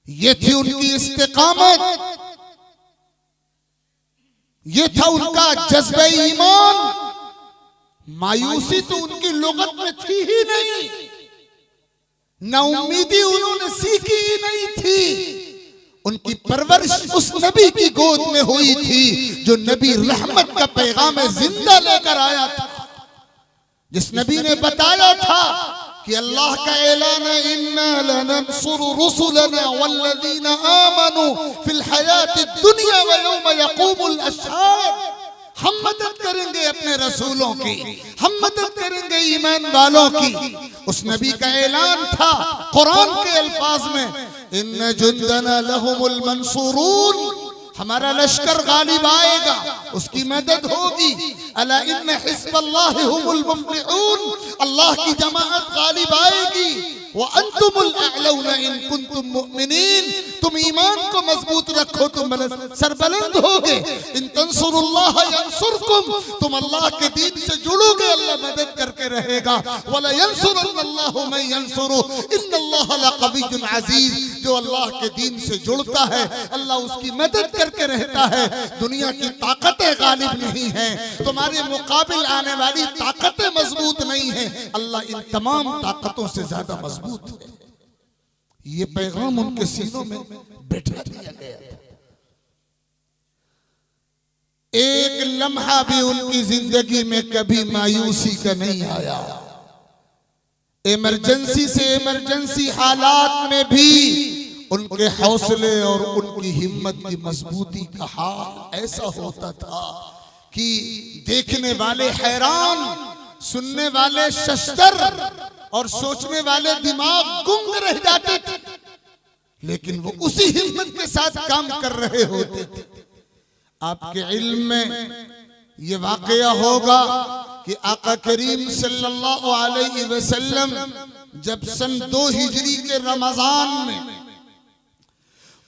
ये थी उनकी इस्तिकामत, ये था उनका जज्बे ईमान। मायूसी तो उनकी लुगत में थी ही नहीं, नाउम्मीदी उन्होंने सीखी ही नहीं थी। उनकी परवरिश उस नबी की गोद में हुई थी जो नबी रहमत का पैगाम जिंदा लेकर आया था, जिस नबी ने बताया था कि अल्लाह का ऐलान है, इन्ना लनंसुरु रुसुलना वल्लज़ीना आमनू फिल हयातिद दुनिया व यौम यक़ूमुल अशहाद। हम मदद करेंगे अपने रसूलों की, हम मदद करेंगे ईमान वालों की। उस नबी का ऐलान था कुरान के अल्फाज में, इन्न जुंदना लहुमुल मंसूरून, हमारा लश्कर गालिब आएगा, उसकी मदद होगी। अला इन्न हिज़्बल्लाहि हुमुल मुफ़्लिहून, अल्लाह की जमाअत गालिब आएगी। व अंतुमुल अअलौना इन कुंतुम मुमिनीन, तुम ईमान को मजबूत रखो, तुम सरबलंद होगे। इन तंसुरुल्लाह यंसुरकुम, तुम अल्लाह के दीन से जुड़ोगे, अल्लाह मदद करके रहेगा। वला यंसुरन्नल्लाहु मन यंसुरु इन्नल्लाह लक़विय्युन अज़ीज़, जो अल्लाह के दीन से जुड़ता है अल्लाह उसकी मदद करके रहता है। दुनिया की ताकतें गालिब नहीं हैं, तुम्हारे मुकाबिल आने वाली ताकतें मजबूत नहीं हैं, अल्लाह इन तमाम ताकतों से ज्यादा मजबूत है। ये पैगाम उनके सीनों में बैठा दिया गया था। एक लम्हा भी उनकी जिंदगी में कभी मायूसी का नहीं आया। इमरजेंसी से इमरजेंसी हालात में भी उनके हौसले और उनकी हिम्मत की मजबूती का हाल ऐसा होता था कि देखने वाले हैरान, सुनने वाले शशदर और सोचने वाले दिमाग गुंग रह जाते थे, लेकिन वो उसी हिम्मत के साथ काम कर रहे होते थे। आपके इल्म में ये वाकया होगा कि आका करीम सल्लल्लाहु अलैहि वसल्लम जब सन 2 हिजरी के रमजान में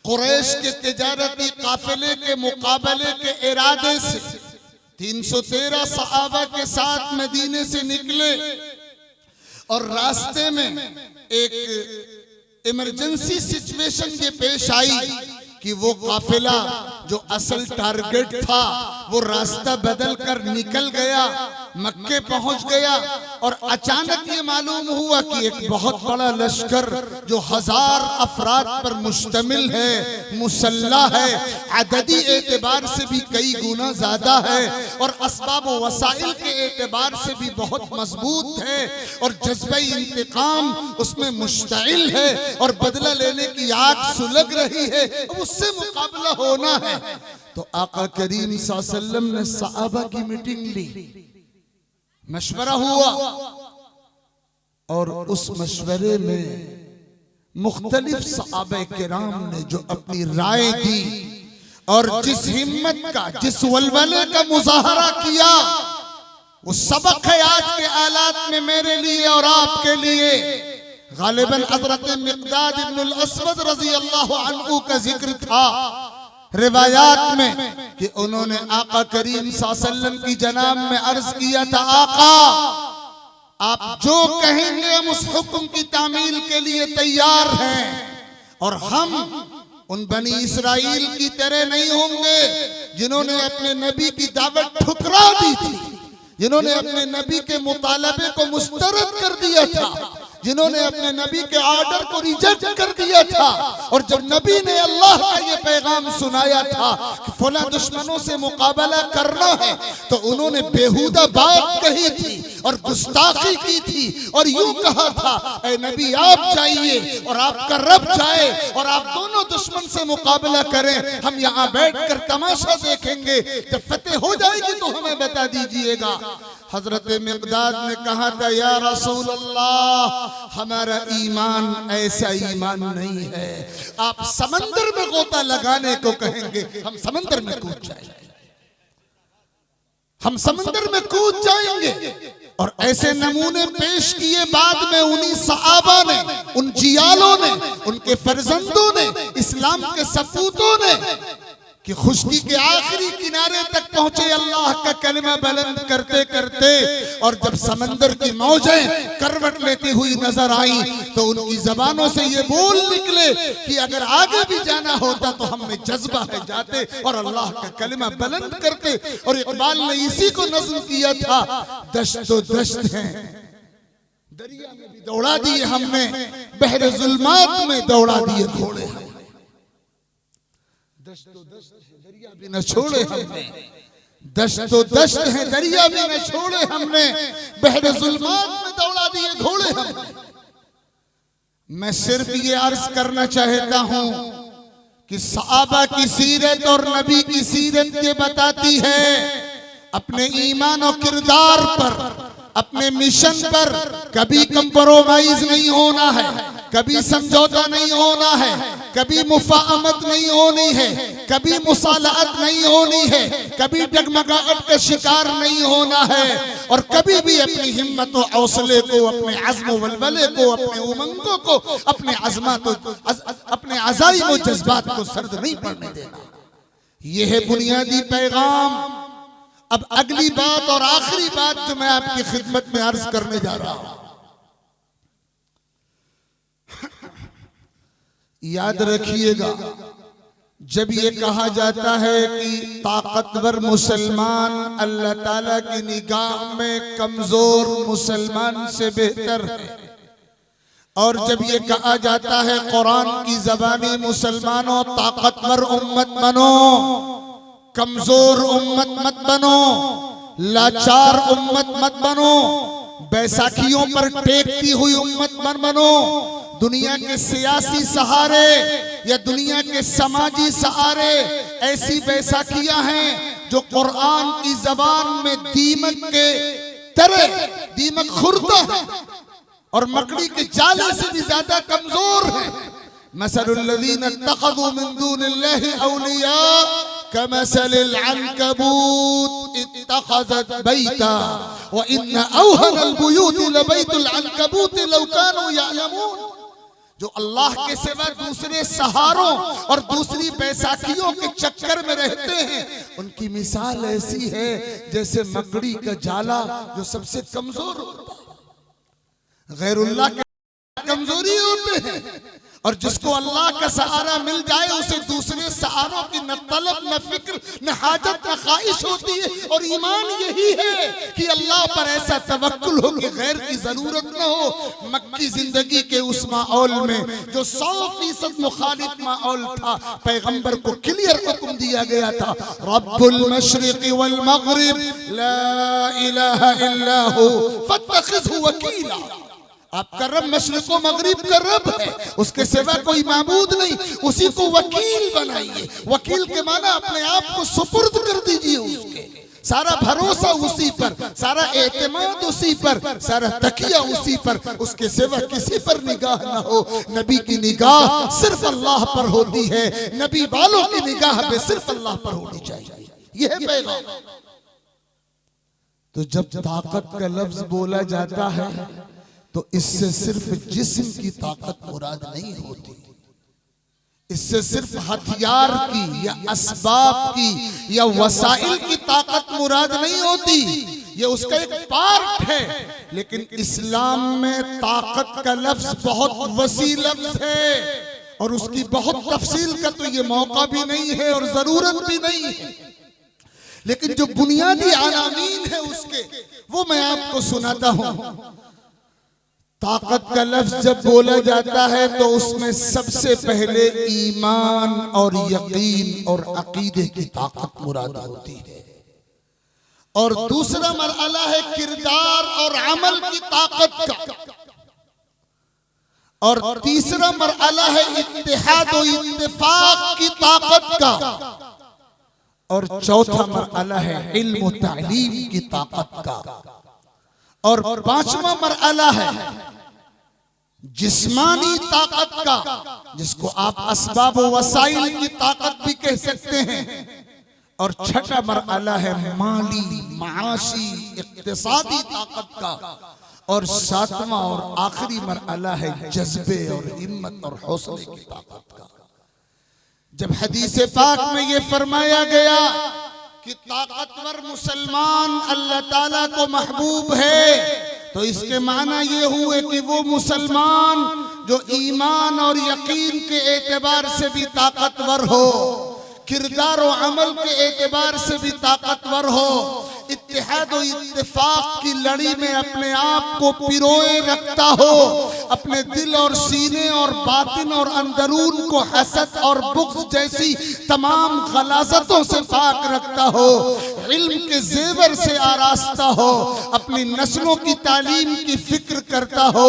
कुरैश के तिजारती काफिले के मुकाबले के इरादे से 313 सहाबा के साथ मदीने से निकले और रास्ते में एक इमरजेंसी सिचुएशन ये पेश आई कि वो काफिला जो असल टारगेट था वो रास्ता बदल कर निकल गया, मक्के पहुंच गया और अचानक ये मालूम हुआ कि एक बहुत बड़ा लश्कर जो 1000 अफराद पर मुश्तमिल है, मुसल्ला है, अददी एतबार से भी कई गुना ज्यादा है और असबाब व वसाइल के एतबार से भी बहुत मजबूत है और जज्बे इंतकाम उसमें मुश्तइल है और बदला लेने की आग सुलग रही है, उससे मुकाबला होना है। तो आका करीम सल्लल्लाहु अलैहि वसल्लम ने सहाबा की मीटिंग ली, मशवरा हुआ और उस मशवरे में मुख्तलिफ सहाबा किराम ने जो अपनी राय दी और जिस हिम्मत का, जिस वलवले का मुजाहरा किया, वो सबक है आज के हालात में मेरे लिए और आपके लिए। गालिबन हज़रत मिक़दाद इब्नुल अस्वद रज़ी अल्लाहु अन्हु का जिक्र था रिवायात में कि उन्होंने आका करीम सल्लल्लाहु अलैहि वसल्लम की जनाब में अर्ज किया था, आका आप जो कहेंगे हम उस हुक्म की तामील के लिए तैयार हैं और हम उन बनी इसराइल की तरह नहीं होंगे जिन्होंने अपने नबी की दावत ठुकरा दी थी, जिन्होंने अपने नबी के मुतालबे को मुस्तरद कर दिया था, जिन्होंने अपने नबी के ऑर्डर को रिजेक्ट कर दिया था। और जब नबी ने अल्लाह का ये पैगाम सुनाया था कि फला दुश्मनों से मुकाबला करना है, तो उन्होंने बेहुदा बात कही थी और गुस्ताखी की थी और यूं कहा था, ऐ नबी आप जाइए और आपका रब जाए और आप दोनों दुश्मन से मुकाबला करें, हम यहाँ बैठकर तमाशा देखेंगे, जब फतेह हो जाएगी तो हमें बता दीजिएगा। हजरत मिक़दाद ने कहा था, या रसूल अल्लाह हमारा ईमान ऐसा ईमान नहीं है, आप समंदर में गोता लगाने को कहेंगे हम समंदर में कूद जाएंगे, हम समंदर में कूद जाएंगे। और ऐसे नमूने पेश किए बाद में उन्हीं सहाबा ने, उन जियालों ने, उनके फर्जंदों ने, इस्लाम के सपूतों ने कि खुशकी के आखिरी किनारे तक पहुंचे अल्लाह का कलमा बुलंद करते करते, और जब समंदर की मौजें करवट लेती हुई नजर आई तो उनकी जबानों से ये बोल निकले कि अगर आगे भी जाना होता तो हम में जज्बा है जाते और अल्लाह का कलमा बुलंद करते। और इकबाल ने इसी को नज़्म किया था, दश्तो दश्त हैं दरिया में भी दौड़ा दिए हमने, बहरे जुल्मात में दौड़ा दिए घोड़े, दश्तो दश्त है दरिया भी न छोड़े हमने, दश्तो दश्त है दरिया भी न छोड़े हमने, बहरे जुल्मात में दौड़ा दिए घोड़े हमने। मैं सिर्फ ये अर्ज करना चाहता हूं कि सहाबा की सीरत और नबी की सीरत ये बताती है अपने ईमान और किरदार पर, अपने मिशन पर कभी कंप्रोमाइज नहीं होना है, कभी समझौता नहीं होना है, कभी मुफाहमत नहीं होनी है, कभी मुसालहत नहीं होनी है, कभी डगमगाहट का शिकार नहीं होना है और कभी भी अपनी हिम्मत और हौसले को, अपने अज़्म व वलवले को, अपने उमंगों को, अपने अपने अज़ाइम व जज्बात को सर्द नहीं पड़ने देना। यह है बुनियादी पैगाम। अब अगली बात और आखिरी बात जो मैं आपकी खिदमत में अर्ज करने जा रहा हूं, याद रखिएगा, जब ये कहा जाता है कि ताकतवर मुसलमान अल्लाह ताला की निगाह में कमजोर मुसलमान से बेहतर है, और जब ये कहा जाता है कुरान की ज़बानी मुसलमानों ताकतवर उम्मत बनो, कमजोर उम्मत मत बनो, लाचार उम्मत मत बनो, बैसाखियों पर टेकती हुई उम्मत मत बनो। दुनिया के सियासी सहारे या दुनिया के समाजी सहारे ऐसी बैसाखियां हैं जो कुरान की जबान में दीमक के तरह दीमक खुरता है और मकड़ी के जाले से भी ज्यादा कमजोर है। मसलुल्लज़ीना इत्तख़ज़ू मिन दूनिल्लाहि औलिया कमसलिल अन्कबूत इत्तख़ज़त बैता व इन्न अवहनल बुयूति लबैतुल अन्कबूत लौ कानू यअलमून। जो अल्लाह के सिवा दूसरे सहारों और दूसरी बैसाखियों के चक्कर में रहते हैं, उनकी मिसाल ऐसी है जैसे मकड़ी का जाला जो सबसे कमजोर होता है। गैरुल्लाह के कमजोरी होते हैं और जिसको अल्लाह का सहारा मिल जाए उसे दूसरे सहारों की न तलब न फिक्र न हाजत न ख्वाहिश होती है। और ईमान यही है कि अल्लाह पर ऐसा तवक्कुल हो कि गैर की जरूरत न हो। मक्की जिंदगी के उस माहौल में जो 100% मुखालिफ माहौल था, पैगंबर को क्लियर हुक्म दिया गया था, रब्बुल मशरिक़ वल मग़रिब ला इलाहा इल्ला हु फत्तखिज़हु वकीला। आपका रब मशरिक़ व मगरिब का रब है, उसके सिवा कोई माबूद नहीं, उसी को वकील बनाइए। वकील के माना अपने आप को सुपुर्द कर दीजिए उसके, सारा भरोसा उसी पर, सारा एतमाद उसी पर, सारा तकिया उसी पर, उसके सिवा किसी पर निगाह ना हो। नबी की निगाह सिर्फ अल्लाह पर होती है, नबी वालों की निगाह भी सिर्फ अल्लाह पर होनी चाहिए। यह है पैगाम। तो जब ताकत का लफ्ज बोला जाता है तो इससे सिर्फ जिस्म की ताकत मुराद नहीं होती, इससे सिर्फ हथियार की या असबाब की या वसाइल की ताकत मुराद नहीं होती, ये उसका एक पार्ट है। लेकिन इस्लाम में ताकत का लफ्ज बहुत वसी लफ्ज है और उसकी बहुत तफसील का तो ये मौका भी नहीं है और जरूरत भी नहीं है। लेकिन जो बुनियादी अनामीन है उसके, वो मैं आपको सुनाता हूं। ताकत का लफ्ज जब बोला जाता है तो उसमें सबसे पहले ईमान और यकीन और अकीदे की ताकत मुराद होती है, और दूसरा मरहला है किरदार और अमल की ताकत का, और तीसरा मरहला है इत्तेहाद और इत्तेफाक की ताकत का, और चौथा मरहला है इल्म और तालीम की ताकत का, और पांचवा मरहला है जिस्मानी ताकत का, जिसको आप असबाब व वसाइल की ताकत भी कह सकते हैं, और छठा मरहला है माली माशी इक्तिसादी ताकत का, और सातवां और आखिरी मरहला है जज्बे और हिम्मत और हौसले की ताकत का। जब हदीस पाक में ये फरमाया गया कि ताकतवर मुसलमान अल्लाह ताला को महबूब है, तो इसके माना ये हुए कि वो मुसलमान जो ईमान और यकीन के एतबार से भी ताकतवर हो, किरदार और अमल के एतबार से भी ताकतवर हो, इत्तेहाद और इत्तेफाक की लड़ी में अपने आप को पिरोए रखता हो, अपने दिल और सीने और बातिन और अंदरून को हसद और बुग़्ज़ जैसी तमाम गलाज़तों से पाक रखता हो, इल्म के जेवर से आरास्ता हो, अपनी नस्लों की तालीम की फिक्र करता हो,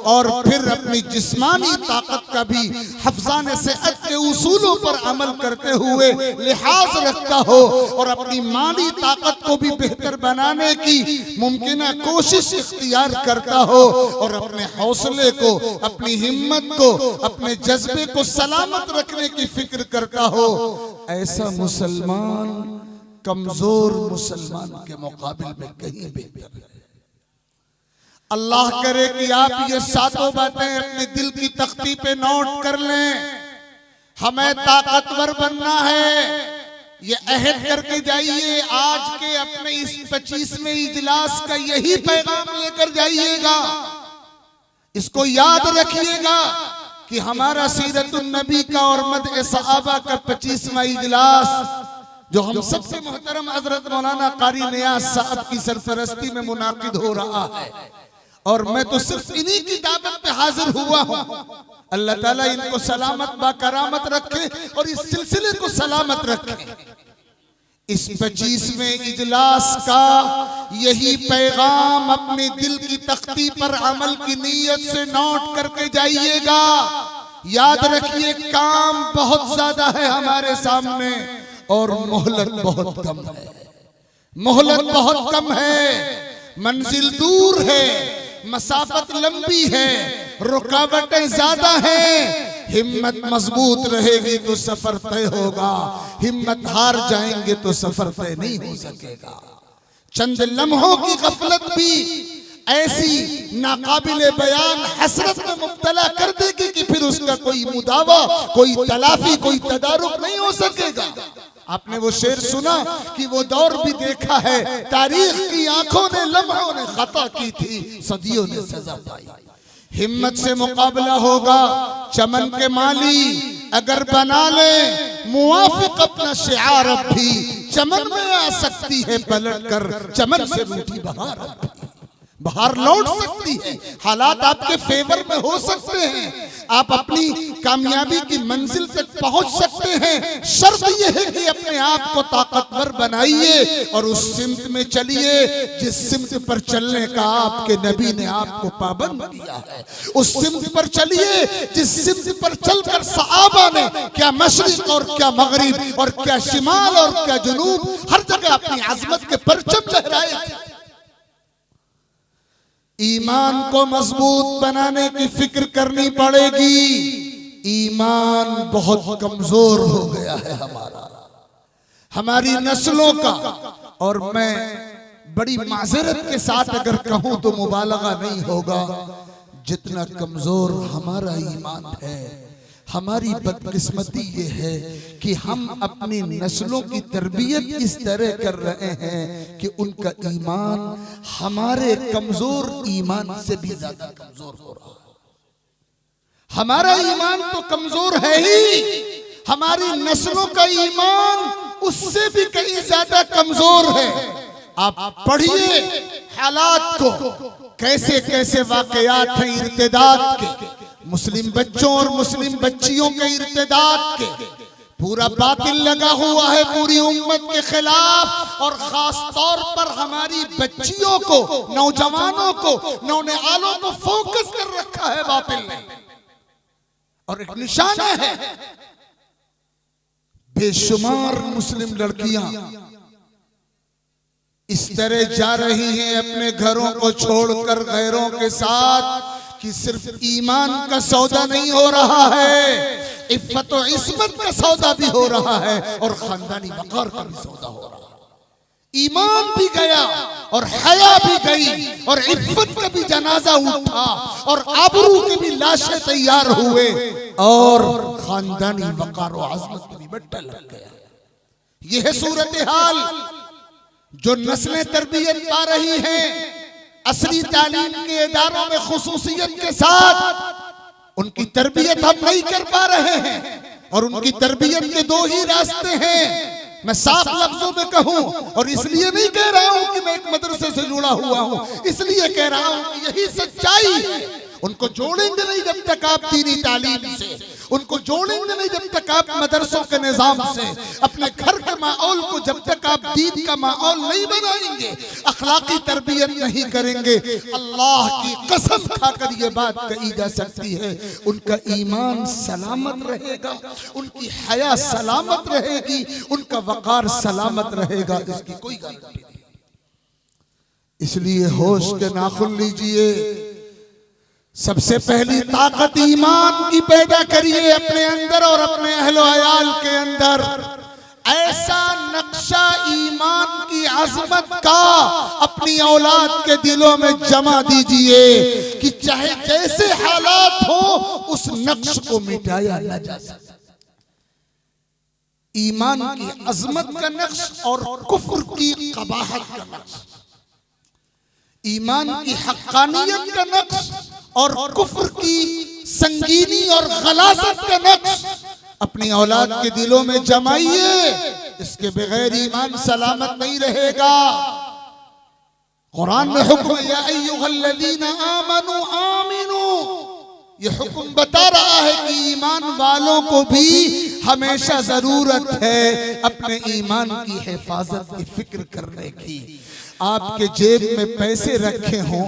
और फिर अपनी जिस्मानी ताकत का भी हफ्ज़ाने सेहत के उसूलों पर अमल करते हुए लिहाज रखता हो, और अपनी माली ताकत को भी बेहतर बनाने की मुमकिना कोशिश इख्तियार करता हो, और अपने हौसले को, अपनी हिम्मत को, अपने जज्बे को सलामत रखने की फिक्र करता हो। ऐसा मुसलमान कमजोर मुसलमान के मुकाबले में कहीं बेहतर है। अल्लाह करे कि आप ये सातों बातें अपने दिल की तख्ती पे नोट कर लें। हमें ताकतवर बनना है, ये अहद करके जाइए। आज के अपने इस 25वें इजलास का यही पैगाम लेकर जाइएगा। इसको याद रखिएगा कि हमारा सीरतुन नबी का और मदह सहाबा का 25वां इजलास जो हम सबसे मोहतरम हजरत मौलाना कारी नियाज साहब की सरपरस्ती में मुनाकिद हो रहा है, और मैं तो सिर्फ इन्हीं की दावत पे हाजिर हुआ हूँ। अल्लाह ताला इनको सलामत बाकरामत रखे और इस सिलसिले को सलामत रखे। इस 25वें इजलास का यही पैगाम अपने दिल की तख्ती पर अमल की नीयत से नोट करके जाइएगा। याद रखिए, काम बहुत ज्यादा है हमारे सामने और मोहलत बहुत कम है। मोहलत बहुत कम है, मंजिल दूर है, मसाफत लंबी है, रुकावटें ज्यादा हैं। हिम्मत मजबूत रहेगी तो सफर तय होगा, हिम्मत हार जाएंगे तो सफर तय नहीं हो सकेगा। चंद लम्हों की गफलत भी ऐसी नाकाबिले बयान हसरत में मुब्तला कर देगी कि फिर उसका कोई मुदावा, कोई तलाफी, कोई तदारुक नहीं हो सकेगा। आपने वो शेर सुना कि वो दौर भी देखा है, तारीख की आंखों ने, लम्हों ने खता की थी, सदियों ने सजा पाई। हिम्मत से मुकाबला होगा, चमन के माली अगर बना ले मुवाफिक अपना शिआर, अब भी चमन में आ सकती है पलट कर, चमन से रूठी बहार अब भी। बाहर लौट सकती है, हालात आपके फेवर में हो सकते हैं, आप अपनी कामयाबी की मंजिल तक पहुंच सकते हैं। शर्त यह है कि अपने आप को ताकतवर बनाइए और उस सिमत में चलिए जिस सिमत पर चलने का आपके नबी ने आपको पाबंद किया है। उस सिमत पर चलिए जिस सिमत पर चलकर सहाबा ने क्या मशरिक और क्या मगरिब और क्या शिमाल और क्या जुनूब हर जगह अपनी आजमत के परचम लहराए थे। ईमान को मजबूत बनाने की फिक्र करनी पड़ेगी। ईमान बहुत कमजोर हो गया है हमारी नस्लों का, और मैं बड़ी माजरत के साथ अगर कहूं तो मुबालगा नहीं होगा, जितना कमजोर हमारा ईमान है। हमारी बदकिस्मती ये है कि हम अपनी नस्लों की तरबियत इस तरह कर रहे हैं कि उनका ईमान हमारे कमजोर ईमान से भी ज्यादा कमजोर हो रहा है। हमारा ईमान तो कमजोर है ही, हमारी नस्लों का ईमान उससे भी कहीं ज्यादा कमजोर है। आप पढ़िए हालात को, कैसे कैसे वाकयात हैं इर्तिदाद के, मुस्लिम बच्चों और मुस्लिम बच्चियों के इर्तिदाद के। पूरा बातिल लगा हुआ है पूरी उम्मत के खिलाफ, और खास तौर पर हमारी बच्चियों को, नौजवानों को, नौनिहालों को फोकस कर रखा है बातिल ने। और एक निशाना है, बेशुमार मुस्लिम लड़कियां इस तरह जा रही हैं अपने घरों को छोड़कर गैरों के साथ कि सिर्फ ईमान का सौदा नहीं हो रहा है, इफ्फत और इस्मत का सौदा भी हो रहा है और खानदानी वकार का भी सौदा हो रहा है। ईमान भी गया और हया भी गई और इफ्फत का भी जनाजा उठा और आबरू की भी लाशें तैयार हुए और खानदानी वकार और अज़मत का भी बट्टा लग गया। यह है सूरत हाल जो नस्लें तरबियत पा रही हैं असली तालीम के इदारों में खुसूसियत के साथ। उनकी तरबियत हम नहीं कर पा रहे हैं और उनकी तरबियत के दो ही रास्ते हैं। मैं साफ लफ्जों में कहूं, और इसलिए नहीं कह रहा हूं कि मैं एक मदरसे से जुड़ा हुआ हूं, इसलिए कह रहा हूं कि यही सच्चाई है। उनको जोड़ेंगे नहीं जब तक आप दीनी तालीम से, उनको जोड़ेंगे नहीं जब तक आप मदरसों के निजाम से, अपने घर के माहौल को जब तक आप दीन का माहौल नहीं बनाएंगे, अखलाकी तरबियत नहीं करेंगे। अल्लाह की कसम खाकर ये बात कही जा सकती है, उनका ईमान सलामत रहेगा, उनकी हया सलामत रहेगी, उनका वकार सलामत रहेगा, इसकी कोई गारंटी नहीं। इसलिए होश के नाखुन लीजिए। सबसे पहली ताकत ईमान की पैदा करिए अपने अंदर और अपने अहलो अयाल के अंदर। ऐसा नक्शा ईमान की अजमत का अपनी औलाद के दिलों में जमा दीजिए कि चाहे जैसे हालात हो उस नक्श को मिटाया न जा सके। ईमान की अजमत का नक्श और कुफ्र की कबाहत का नक्श, ईमान की हक्कानियत का नक्श और कुफ्र की संगीनी और गलाजत का नक्श अपनी औलाद के दिलों में जमाइए। इसके बगैर ईमान सलामत नहीं रहेगा। कुरान में हुक्म या अय्युहल्लज़ीना आमनू आमिनू, ये हुक्म बता रहा है कि ईमान वालों को भी हमेशा जरूरत है अपने ईमान की हिफाजत की फिक्र करने की। आपके जेब में पैसे रखे हों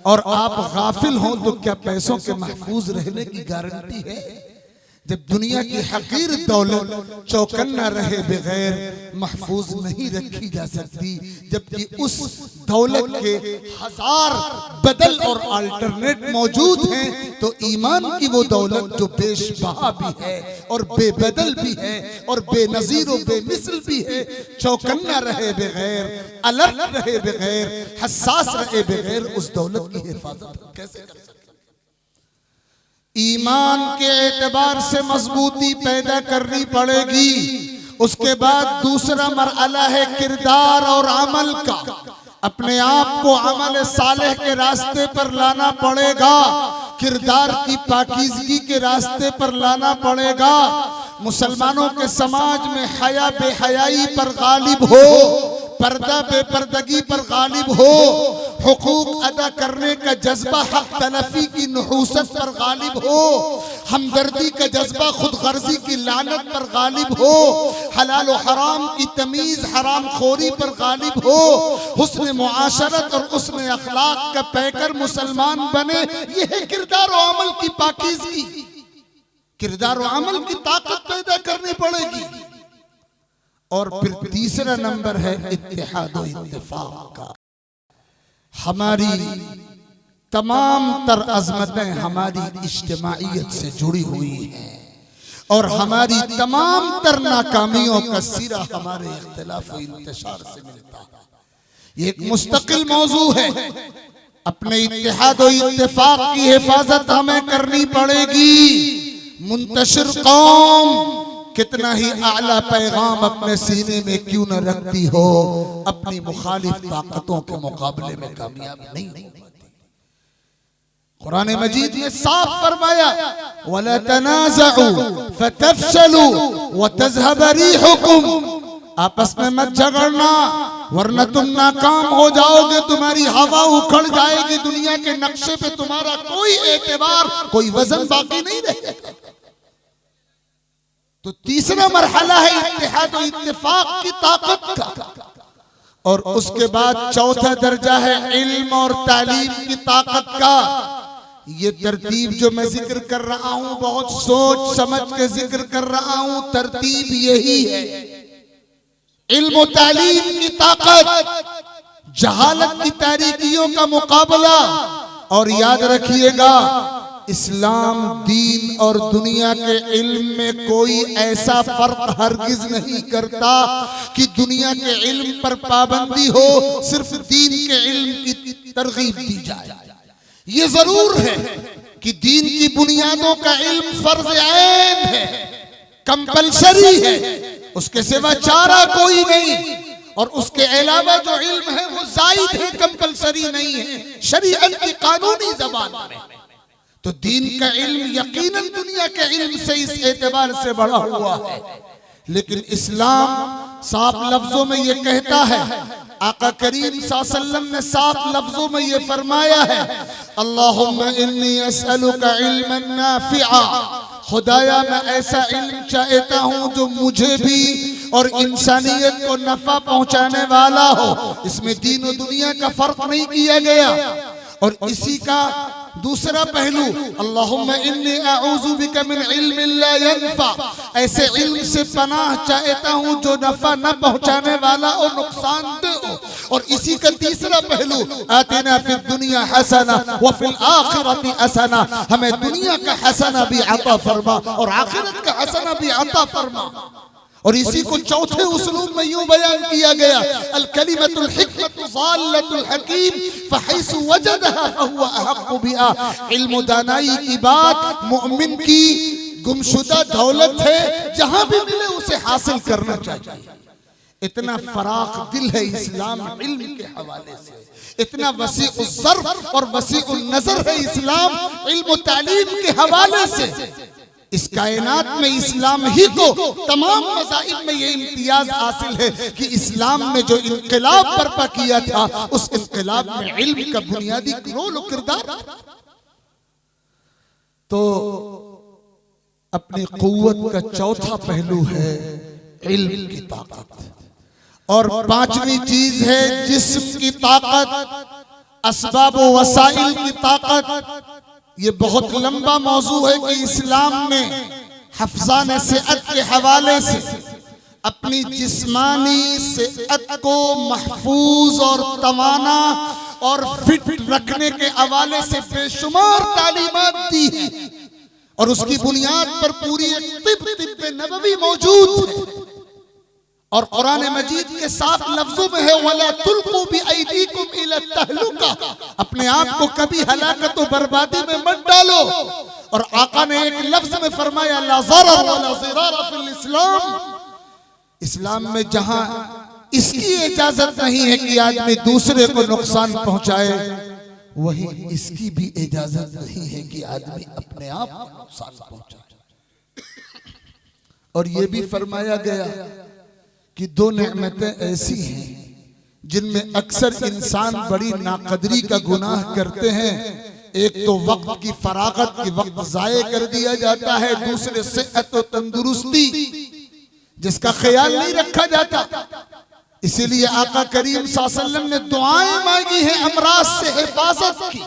और आप गाफिल हों तो क्या पैसों के महफूज रहने की गारंटी है? जब दुनिया की हकीर दौलत चौकन्ना रहे बगैर महफूज नहीं रखी जा सकती, जबकि उस दौलत के हजार बदल और अल्टरनेट मौजूद हैं, तो ईमान की वो दौलत जो बेशबहा भी है और बेबदल भी है और बेनजीर और बेमिसल भी है, चौकन्ना रहे बगैर, अलर्ट रहे बगैर, हसास रहे बगैर उस दौलत की हिफाजत कैसे कर सकते? ईमान के एतबार से मजबूती पैदा करनी पड़ेगी। उसके बाद दूसरा मरहला है किरदार और अमल का। अपने आप को अमल सालेह के रास्ते पर लाना पड़ेगा, किरदार की पाकीज़गी के रास्ते पर लाना पड़ेगा। मुसलमानों के समाज में हया बेहयाई पर गालिब हो, पर्दा बेपर्दगी पर गालिब हो, हुकूक अदा करने का जज्बा हक तलफी की नुहूसत पर गालिब हो, हमदर्दी का जज्बा खुद गर्जी की लानत पर गालिब हो, हलाल और हराम की तमीज हराम खोरी पर गालिब हो, हुस्न मुआशरत और हुस्न अखलाक का पैकर मुसलमान बने। यह है किरदार और अमल की पाकीज़गी। किरदार और अमल की ताकत पैदा करनी पड़ेगी। और फिर तीसरा नंबर है इत्तेहाद और इत्तेफाक का। हमारी तमाम तर अज़मतें हमारी इज्तिमाइयत से जुड़ी हुई हैं और हमारी तमाम तर नाकामियों का सिरा हमारे इख्तिलाफ और इंतशार से मिलता है। ये एक मुस्तकिल मौजू है। अपने इत्तेहाद और इत्तेफाक की हिफाजत हमें करनी पड़ेगी। मुंतशिर कौम कितना ही आला पैगाम अपने सीने में क्यों न रखती हो, अपनी मुखालिफ ताकतों के मुकाबले में कामयाब नहीं होती। कुरान मजीद ने साफ फरमाया, वला तनाज़उ फतफशलू व तज़हब रिहुकुम, आपस में मत झगड़ना वरना तुम नाकाम हो जाओगे, तुम्हारी हवा उखड़ जाएगी, दुनिया के नक्शे पे तुम्हारा कोई एतबार, कोई वजन बाकी नहीं रहेगा। तो तीसरा मरहला है इत्तेहाद और इत्तेफाक की ताकत का। और उसके बाद चौथा दर्जा है इल्म और तालीम की ताकत का। ये तरतीब जो मैं जिक्र कर रहा हूं, बहुत सोच समझ के जिक्र कर रहा हूं। तरतीब यही है, इल्म और तालीम की ताकत, जहालत की तारीकियों का मुकाबला। और याद रखिएगा, इस्लाम दीन और दुनिया के इल्म में कोई ऐसा फर्क हरगिज नहीं करता कि दुनिया के इल्म पर पाबंदी हो, सिर्फ दीन के इल्म की तरगीब दी जाए। ये जरूर है कि दीन की बुनियादों का इल्म फर्ज ऐन है, कंपलसरी है, उसके सिवा चारा कोई नहीं। और उसके अलावा जो इल्म है वो जायद है, कंपलसरी नहीं है, शरीयत की कानूनी ज़बान में। तो दीन का इल्म यकीनन दुनिया के इल्म से इस एतबार से बढ़ा हुआ है। लेकिन इस्लाम साफ लफ्जों में ये कहता है, आका करीम सल्लल्लाहु अलैहि वसल्लम ने साफ लफ्जों में ये फरमाया है, अल्लाहुम्मा इन्नी अस्अलुका इल्मन नाफिआ, खुदाया मैं ऐसा इल्म चाहता हूँ जो मुझे भी और इंसानियत को नफा पहुँचाने वाला हो। इसमें दीन और दुनिया का फर्क नहीं किया गया। और इसी का दूसरा पहलू, अल्लाहुम्मा इन्नी अऊज़ु बिका मिन इल्मिन ला यनफा, ऐसे इल्म से पनाह चाहता हूँ जो नफा न पहुँचाने वाला और नुकसान दे हो। और इसी का तीसरा पहलू, आतिना फिद दुनिया हसना व फिल आखिरति हसना, हमें दुनिया का हसना भी अता फरमा और आखिरत का हसना भी अता फरमा। और इसी को चौथे उसलूब में यूं बयान किया गया, अल कलिमतुल हिकमतु ज़ाल्लतुल हकीम फहैसु वजदहा फहुवा अहक्कु बिहा, इल्म दानाई की बात मुमिन की गुमशुदा दौलत है, जहां भी मिले उसे हासिल करना चाहिए। इतना फराख दिल है इस्लाम इल्म के हवाले से, इतना वसीउल ज़र्फ और वसीउल नज़र है इस्लाम इल्म तालीम के हवाले से। इस कायनात में इस्लाम ही को तमाम मज़ाहिब में ये इम्तियाज हासिल है कि इस्लाम ने जो इनकलाब बर्पा किया था, उस इनकलाब में इल्म का बुनियादी रोल और किरदार। तो अपनी कुव्वत का चौथा पहलू है इल्म की ताकत, और पांचवी चीज है जिस्म की ताकत, असबाब व वसाइल की ताकत। ये बहुत लंबा मौजू है कि इस्लाम में हफ्जान सेहत के हवाले से अपनी जिस्मानी सेहत को महफूज और तवाना और फिट रखने के हवाले से बेशुमार तालीमात दी है, और उसकी बुनियाद पर पूरी एक तिब्ब नबवी मौजूद है। और कुरान मजीद के साफ लफ्जों में है वला तुल्कू बिअयदीकुम इला तहलुका, अपने आप को कभी हलाकत और बर्बादी में मत डालो। और आका ने एक लफ्ज में फरमाया ला ज़रर वला ज़िरार फिल इस्लाम, इस्लाम में जहां इसकी इजाजत नहीं है कि आदमी दूसरे को नुकसान पहुंचाए, वहीं इसकी भी इजाजत नहीं है कि आदमी अपने आप को नुकसान पहुंचाए। और यह भी फरमाया गया कि दो नेमतें ऐसी हैं जिनमें अक्सर इंसान बड़ी नाकदरी का गुनाह करते हैं। एक तो वक्त की फरागत की वक्त जाये कर दिया जाता है, दूसरे सेहत और तंदुरुस्ती जिसका ख्याल नहीं रखा जाता। इसीलिए आका करीम सल्लल्लाहु अलैहि वसल्लम ने दुआएं मांगी हैं अमराज से हिफाजत की,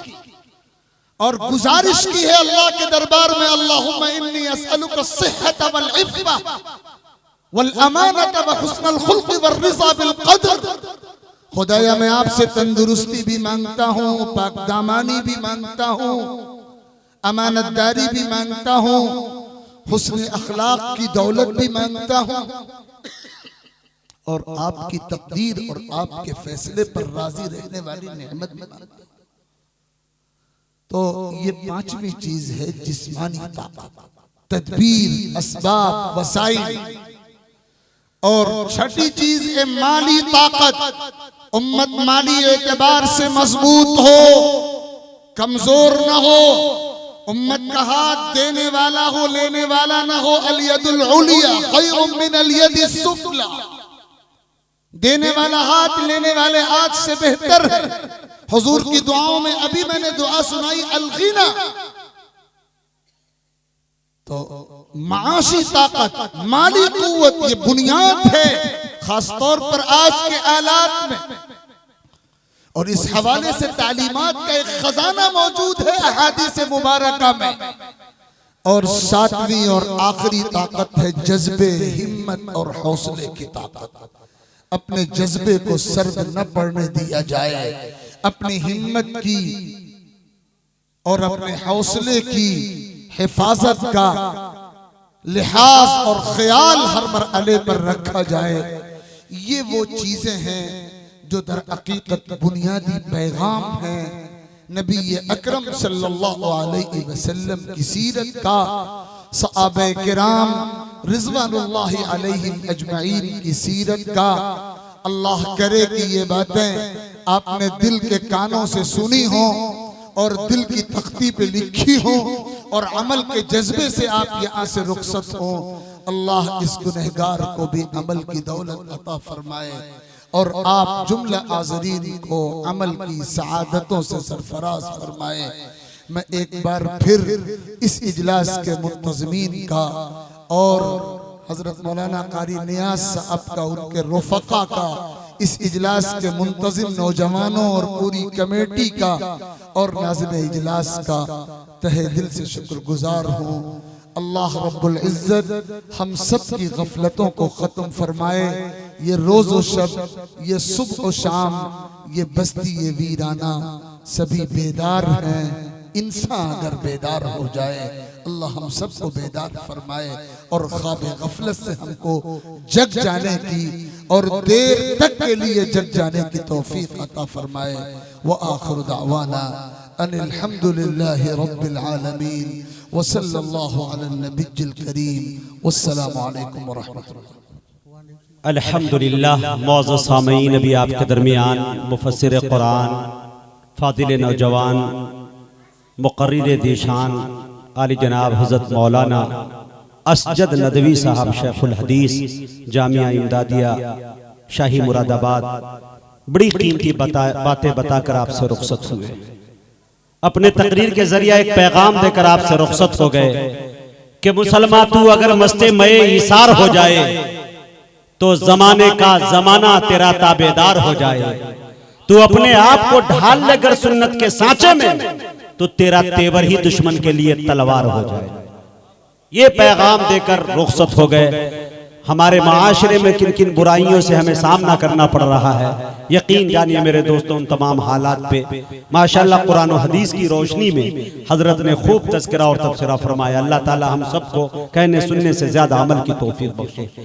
और गुजारिश की है अल्लाह के दरबार में अल्लाहुम्मा इन्नी अस्अलुका अस्सिहत वल इफ़्फ़ा वल अमानत व हुस्नुल खुल्क़ व रिज़ा बिल क़द्र। खुदाया मैं आपसे तंदुरुस्ती भी मांगता हूँ, पाकदामानी भी मांगता हूँ, अमानतदारी भी मांगता हूँ, हुस्न अखलाक की दौलत भी मांगता हूँ, और आपकी तकदीर और आपके फैसले पर राजी रहने वाली नेमत भी मांगता हूँ। तो ये पांचवी चीज है जिस्मानी ताकत, तदबीर, असबाब, वसाइल। और छठी चीज है माली ताकत। उम्मत माली एतबार से मजबूत हो, कमजोर न हो, उम्मत का हाथ देने वाला हो लेने वाला न हो। अल यदुल उलिया खैरुम मिन अल यदिस सुफला, देने वाला हाथ लेने वाले हाथ से बेहतर है। हुजूर की दुआओं में अभी मैंने दुआ सुनाई अल गिना। तो माशी ताकत, माली कुव्वत, ये बुनियाद है खासतौर पर आज के आलात में। और इस हवाले से तालीमात का एक खजाना मौजूद है अहादीस मुबारका में। और सातवीं और आखिरी ताकत है जज्बे, हिम्मत और हौसले की ताकत। अपने जज्बे को सर्द न पड़ने दिया जाए, अपनी हिम्मत की और अपने हौसले की हिफाजत का लिहाज और ख्याल हर मरहले पर रखा जाए। ये वो चीजें हैं जो दर हकीकत बुनियादी पैगाम हैं नबी अकरम सल्लल्लाहु अलैहि वसल्लम की सीरत का, सहाबा किराम रिज़वानुल्लाहि अलैहिम अजमईन की सीरत का। अल्लाह करे कि ये बातें आपने दिल के कानों से सुनी हो और दिल की तख्ती पे लिखी हो और अमल के जज्बे से आप यहाँ से रुखसत हो। अल्लाह इस गुनहगार को भी अमल की दौलत अता फरमाए और आप जुमला हाज़रीन को अमल की सआदतों से सरफराज फरमाए। मैं एक बार फिर इस इजलास के मुंतज़मीन का और हजरत मौलाना कारी नियाज़ साहब का, उनके रुफ़क़ा का, इस इजलास के मुंतज़िम नौजवानों और पूरी कमेटी का और नाज़िम इजलास का तहे दिल से शुक्रगुजार हूँ। अल्लाह रब्बुल इज़्ज़त हम सब की गफलतों को ख़त्म फरमाए। ये रोज़ व शब, ये सुबह व शाम, ये बस्ती ये वीराना सभी बेदार हैं। इंसान अगर बेदार हो जाए अल्लाह हम सबको बेदार फरमाए और ख्वाब गफलत से हमको जग जाने की और देर तक के लिए जग जाने की तौफीक अता फरमाए। व आखिर दावाना अनिल हम्दुलिल्लाहि रब्बिल आलमीन व सल्लल्लाहु अला नबिय्यिल करीम। वस्सलामु अलैकुम व रहमतुल्लाह। अल्हम्दुलिल्लाह। मौजूद सामीन, अभी आपके दरमियान मुफस्सिर कुरान, फादिल नौजवान, मुक़र्रिर दीशान आली जनाब हज़रत मौलाना असजद नदवी साहब शेखुल हदीस जामिया इमदादिया शाही मुरादाबाद बड़ी कीमती बातें बताकर आपसे रुखसत हुए। अपने तकरीर के जरिए एक पैगाम देकर आपसे रुखसत हो गए कि मुसलमान तू अगर मस्ते मये इसार हो जाए तो जमाने का जमाना तेरा ताबेदार हो जाए। तू अपने आप को ढाल लेकर सुन्नत के सांचे में तो तेरा तेवर ही दुश्मन के लिए तलवार हो जाए। ये पैगाम देकर रुखसत हो गए। हमारे माशरे में किन किन बुराइयों से हमें सामना करना पड़ रहा है, यकीन जानिए मेरे दोस्तों, उन तमाम हालात पे माशाअल्लाह कुरान और हदीस की रोशनी में हजरत ने खूब तज़किरा और तबसरा फरमाया। अल्लाह ताला हम सबको कहने सुनने से ज्यादा अमल की तौफीक बख्शे।